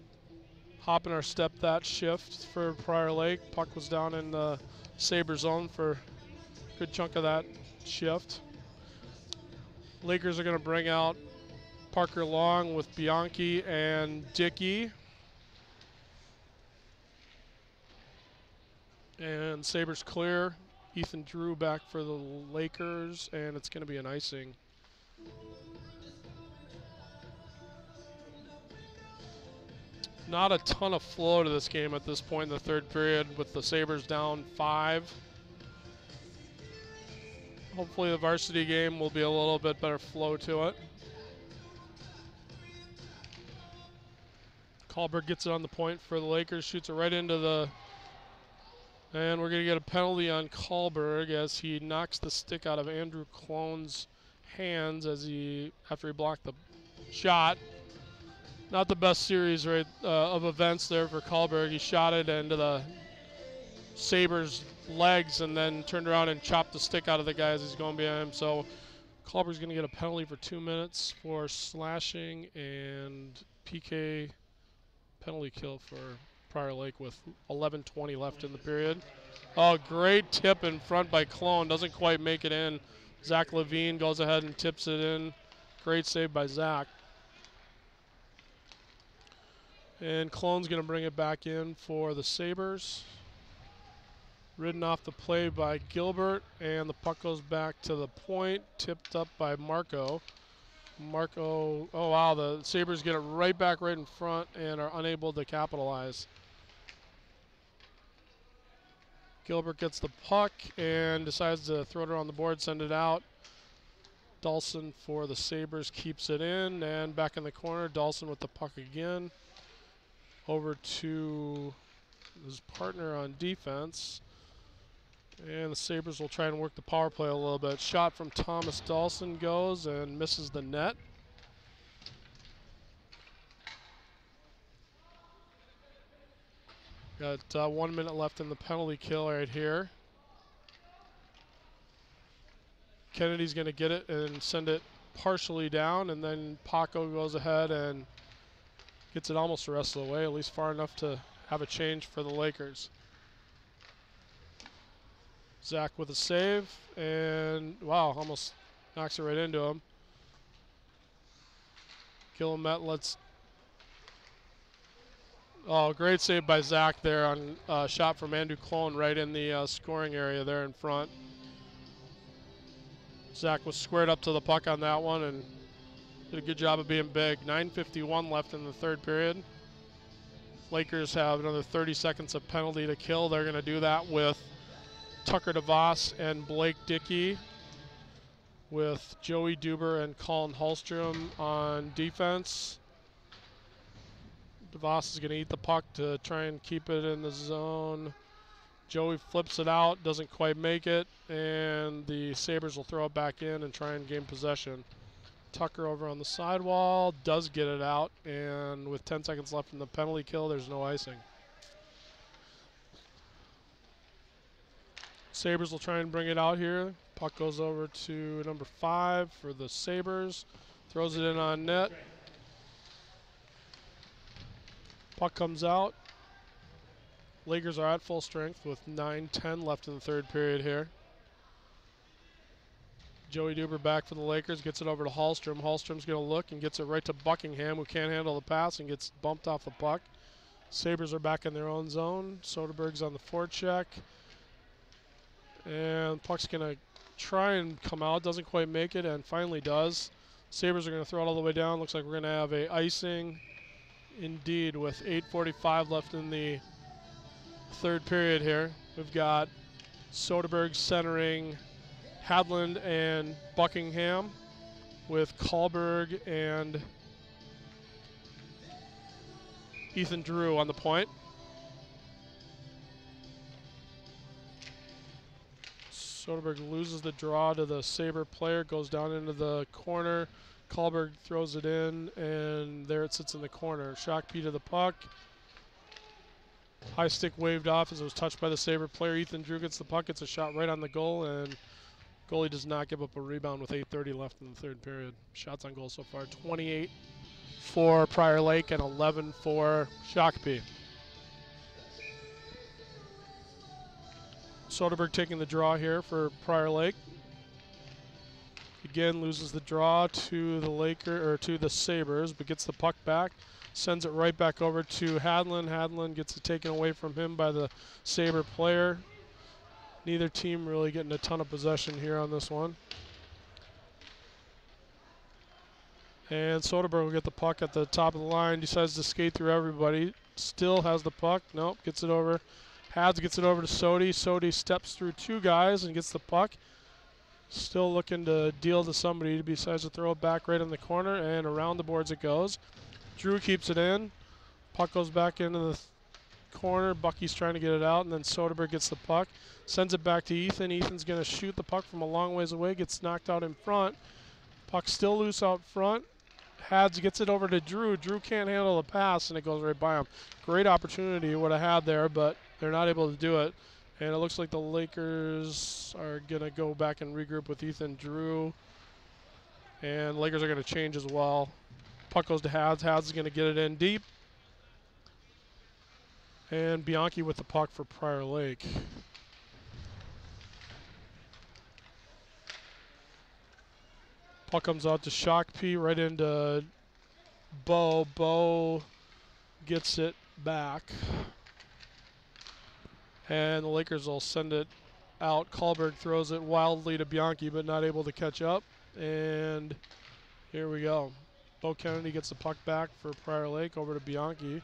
hop in our step that shift for Prior Lake. Puck was down in the Sabre zone for a good chunk of that shift. Lakers are going to bring out Parker Long with Bianchi and Dickey. And Sabres clear. Ethan Drew back for the Lakers, and it's going to be an icing. Not a ton of flow to this game at this point in the third period with the Sabres down 5. Hopefully the varsity game will be a little bit better flow to it. Kahlberg gets it on the point for the Lakers, shoots it right into the... And we're going to get a penalty on Kahlberg as he knocks the stick out of Andrew Clone's hands after he blocked the shot. Not the best series of events there for Kahlberg. He shot it into the Sabres' legs and then turned around and chopped the stick out of the guy as he's going behind him. So Kalberg's going to get a penalty for 2 minutes for slashing and PK penalty kill for Prior Lake with 11:20 left in the period. Oh, great tip in front by Clone. Doesn't quite make it in. Zach Levine goes ahead and tips it in. Great save by Zach. And Clone's going to bring it back in for the Sabres. Ridden off the play by Gilbert, and the puck goes back to the point, tipped up by Marco. Marco, oh wow, the Sabres get it right back right in front and are unable to capitalize. Gilbert gets the puck and decides to throw it around the board, send it out. Dawson for the Sabres keeps it in, and back in the corner, Dawson with the puck again. Over to his partner on defense. And the Sabres will try and work the power play a little bit. Shot from Thomas Dawson goes and misses the net. Got 1 minute left in the penalty kill right here. Kennedy's going to get it and send it partially down, and then Paco goes ahead and gets it almost the rest of the way, at least far enough to have a change for the Lakers. Zach with a save, and wow, almost knocks it right into him. Guillemette lets, oh, great save by Zach there on a shot from Andrew Clone right in the scoring area there in front. Zach was squared up to the puck on that one and did a good job of being big. 9:51 left in the third period. Lakers have another 30 seconds of penalty to kill. They're going to do that with Tucker DeVos and Blake Dickey, with Joey Duber and Colin Hallstrom on defense. DeVos is going to eat the puck to try and keep it in the zone. Joey flips it out, doesn't quite make it, and the Sabres will throw it back in and try and gain possession. Tucker over on the sidewall does get it out, and with 10 seconds left in the penalty kill, there's no icing. Sabres will try and bring it out here. Puck goes over to number 5 for the Sabres. Throws it in on net. Puck comes out. Lakers are at full strength with 9:10 left in the third period here. Joey Duber back for the Lakers, gets it over to Hallstrom. Hallstrom's going to look and gets it right to Buckingham, who can't handle the pass and gets bumped off the puck. Sabres are back in their own zone. Soderberg's on the forecheck. And puck's going to try and come out, doesn't quite make it, and finally does. Sabres are going to throw it all the way down. Looks like we're going to have a icing indeed with 8:45 left in the third period here. We've got Soderberg centering Hadland and Buckingham, with Kahlberg and Ethan Drew on the point. Soderberg loses the draw to the Sabre player, goes down into the corner. Kahlberg throws it in, and there it sits in the corner. Shakopee to the puck. High stick waved off as it was touched by the Sabre player. Ethan Drew gets the puck, gets a shot right on the goal, and goalie does not give up a rebound with 8:30 left in the third period. Shots on goal so far, 28 for Prior Lake and 11 for Shakopee. Soderberg taking the draw here for Prior Lake. Again, loses the draw to the Sabres, but gets the puck back. Sends it right back over to Hadland. Hadland gets it taken away from him by the Sabre player. Neither team really getting a ton of possession here on this one. And Soderberg will get the puck at the top of the line, decides to skate through everybody. Still has the puck. Nope, gets it over. Hads gets it over to Sodi. Sodi steps through 2 guys and gets the puck. Still looking to deal to somebody. Decides to throw it back right in the corner, and around the boards it goes. Drew keeps it in. Puck goes back into the corner. Bucky's trying to get it out, and then Soderberg gets the puck. Sends it back to Ethan. Ethan's going to shoot the puck from a long ways away. Gets knocked out in front. Puck still loose out front. Hads gets it over to Drew. Drew can't handle the pass, and it goes right by him. Great opportunity he would have had there, but they're not able to do it. And it looks like the Lakers are going to go back and regroup with Ethan Drew. And Lakers are going to change as well. Puck goes to Hads. Hads is going to get it in deep. And Bianchi with the puck for Prior Lake. Puck comes out to Shakopee, right into Bo. Bo gets it back. And the Lakers will send it out. Kahlberg throws it wildly to Bianchi, but not able to catch up. And here we go. Bo Kennedy gets the puck back for Prior Lake over to Bianchi.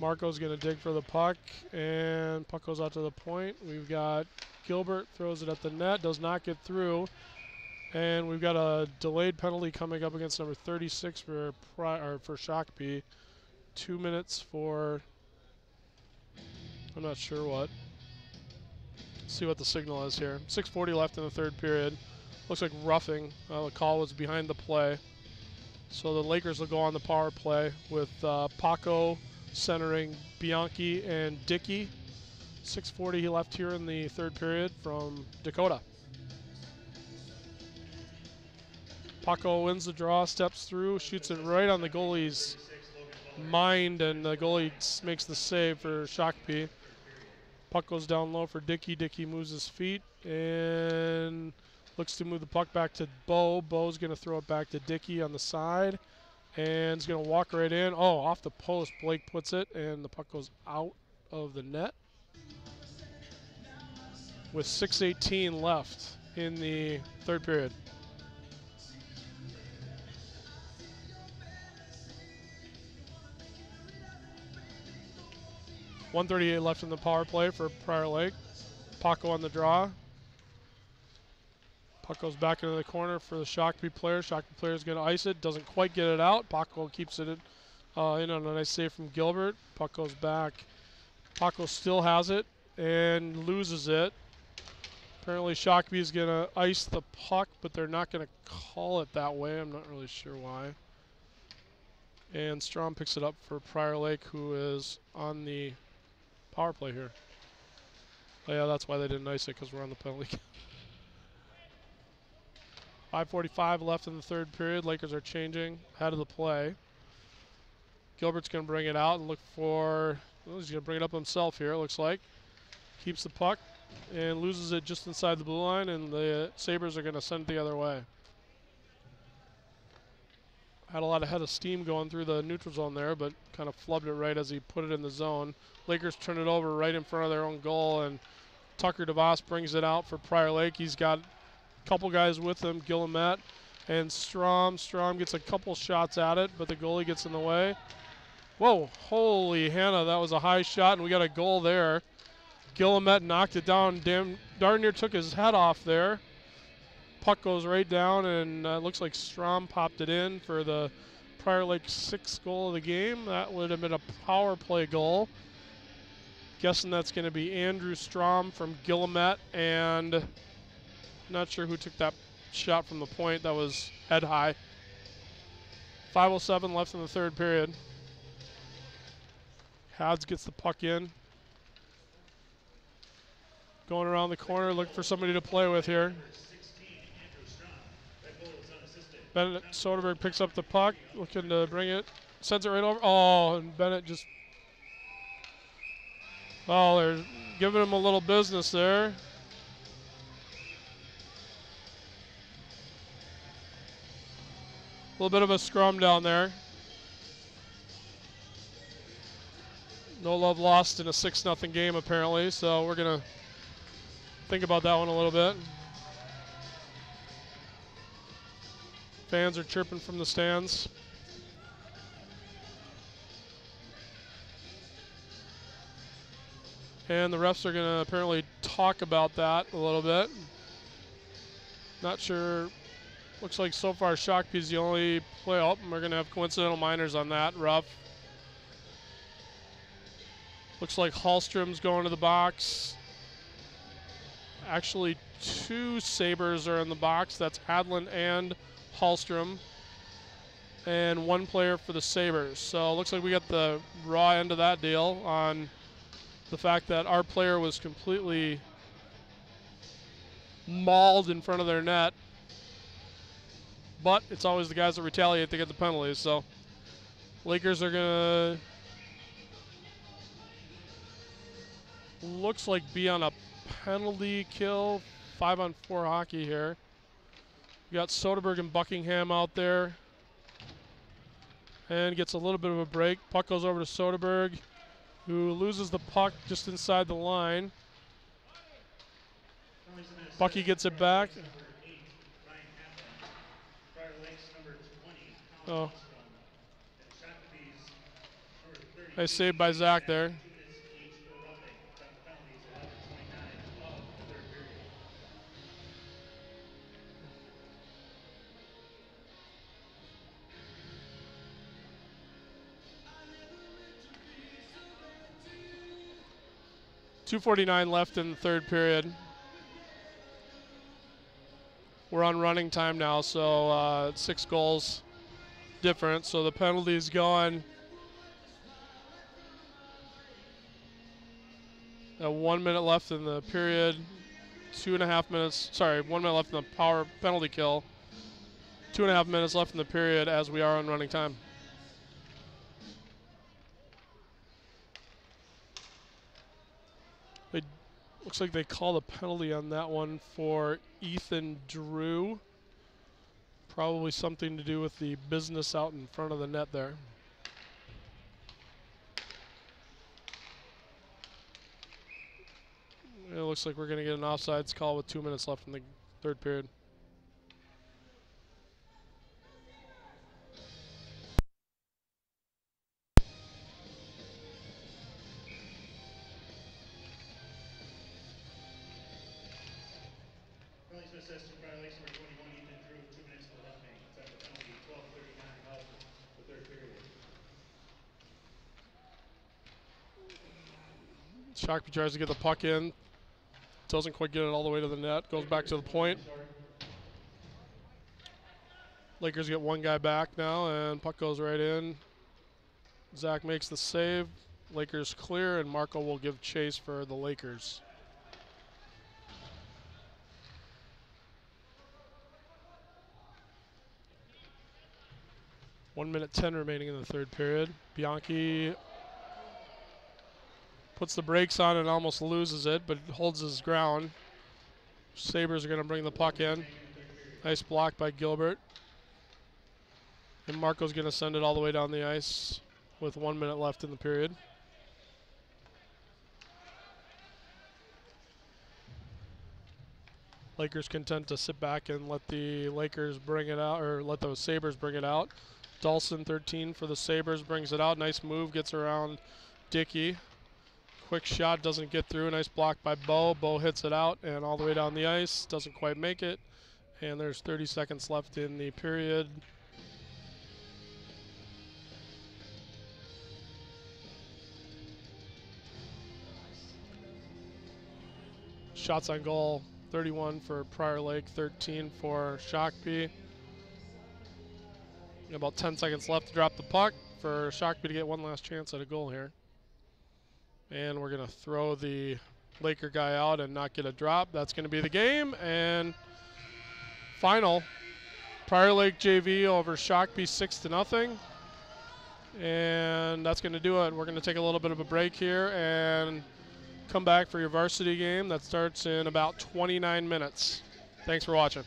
Marco's going to dig for the puck, and puck goes out to the point. We've got Gilbert throws it at the net, does not get through. And we've got a delayed penalty coming up against number 36 for Shakopee. 2 minutes for, I'm not sure what. Let's see what the signal is here. 6:40 left in the third period. Looks like roughing. The call was behind the play. So the Lakers will go on the power play with Paco centering Bianchi and Dickey. 6:40 left here in the third period from Dakota. Paco wins the draw, steps through, shoots it right on the goalie's mind, and the goalie makes the save for Shakopee. Puck goes down low for Dickey. Dickey moves his feet and looks to move the puck back to Bo. Bo's going to throw it back to Dickey on the side, and he's going to walk right in. Oh, off the post, Blake puts it, and the puck goes out of the net. With 6:18 left in the third period. .138 left in the power play for Prior Lake. Paco on the draw. Puck goes back into the corner for the Shakopee player. Shakopee player is going to ice it. Doesn't quite get it out. Paco keeps it in on a nice save from Gilbert. Puck goes back. Paco still has it and loses it. Apparently Shakopee is going to ice the puck, but they're not going to call it that way. I'm not really sure why. And Strom picks it up for Prior Lake, who is on the power play here. Oh yeah, that's why they didn't ice it, because we're on the penalty. 5:45 left in the third period. Lakers are changing ahead of the play. Gilbert's going to bring it out and look for, well, he's going to bring it up himself here, it looks like. Keeps the puck and loses it just inside the blue line, and the Sabres are going to send it the other way. Had a lot of head of steam going through the neutral zone there, but kind of flubbed it right as he put it in the zone. Lakers turn it over right in front of their own goal, and Tucker DeVos brings it out for Prior Lake. He's got a couple guys with him, Guillemette and Strom. Strom gets a couple shots at it, but the goalie gets in the way. Whoa, holy Hannah, that was a high shot, and we got a goal there. Guillemette knocked it down, darn near took his head off there. Puck goes right down, and looks like Strom popped it in for the Prior Lake 6th goal of the game. That would have been a power play goal. Guessing that's going to be Andrew Strom from Guillemette, and not sure who took that shot from the point. That was head high. 5:07 left in the third period. Hads gets the puck in. Going around the corner, looking for somebody to play with here. Bennett Soderberg picks up the puck, looking to bring it, sends it right over. Oh, and Bennett just, oh, they're giving him a little business there. A little bit of a scrum down there. No love lost in a 6-0 game apparently, so we're going to think about that one a little bit. Fans are chirping from the stands. And the refs are going to apparently talk about that a little bit. Not sure. Looks like so far Shakopee's the only play. Oh, we're going to have coincidental minors on that. Rough. Looks like Hallstrom's going to the box. Actually, 2 Sabres are in the box. That's Hadlin and Hallstrom. and 1 player for the Sabres. So it looks like we got the raw end of that deal on the fact that our player was completely mauled in front of their net. But it's always the guys that retaliate that get the penalties. So Lakers are going to, looks like, be on a penalty kill. 5-on-4 hockey here. We got Soderberg and Buckingham out there. And gets a little bit of a break. Puck goes over to Soderberg, who loses the puck just inside the line. Bucky gets it back. Oh. Nice save by Zach there. .249 left in the third period. We're on running time now, so 6 goals difference. So the penalty's going. 1 minute left in the period. 2.5 minutes. Sorry, 1 minute left in the power penalty kill. 2.5 minutes left in the period as we are on running time. It looks like they called a penalty on that one for Ethan Drew. Probably something to do with the business out in front of the net there. It looks like we're going to get an offsides call with 2 minutes left in the third period. Assistant violation number 21, Ethan Drew, 2 minutes for roughing. That's the penalty, 12:39 of the third period. Shakopee tries to get the puck in. Doesn't quite get it all the way to the net. Goes back to the point. Lakers get 1 guy back now, and puck goes right in. Zach makes the save. Lakers clear, and Marco will give chase for the Lakers. One minute 10 remaining in the third period. Bianchi puts the brakes on and almost loses it, but holds his ground. Sabres are going to bring the puck in. Nice block by Gilbert. And Marco's going to send it all the way down the ice with 1 minute left in the period. Lakers content to sit back and let the Lakers bring it out, or let those Sabres bring it out. Dawson, 13 for the Sabres, brings it out. Nice move, gets around Dickey. Quick shot, doesn't get through. Nice block by Bo. Bo hits it out and all the way down the ice. Doesn't quite make it. And there's 30 seconds left in the period. Shots on goal, 31 for Prior Lake, 13 for Shakopee. About 10 seconds left to drop the puck for Shakopee to get one last chance at a goal here. And we're going to throw the Laker guy out and not get a drop. That's going to be the game. And final, Prior Lake JV over Shakopee 6-0. And that's going to do it. We're going to take a little bit of a break here and come back for your varsity game that starts in about 29 minutes. Thanks for watching.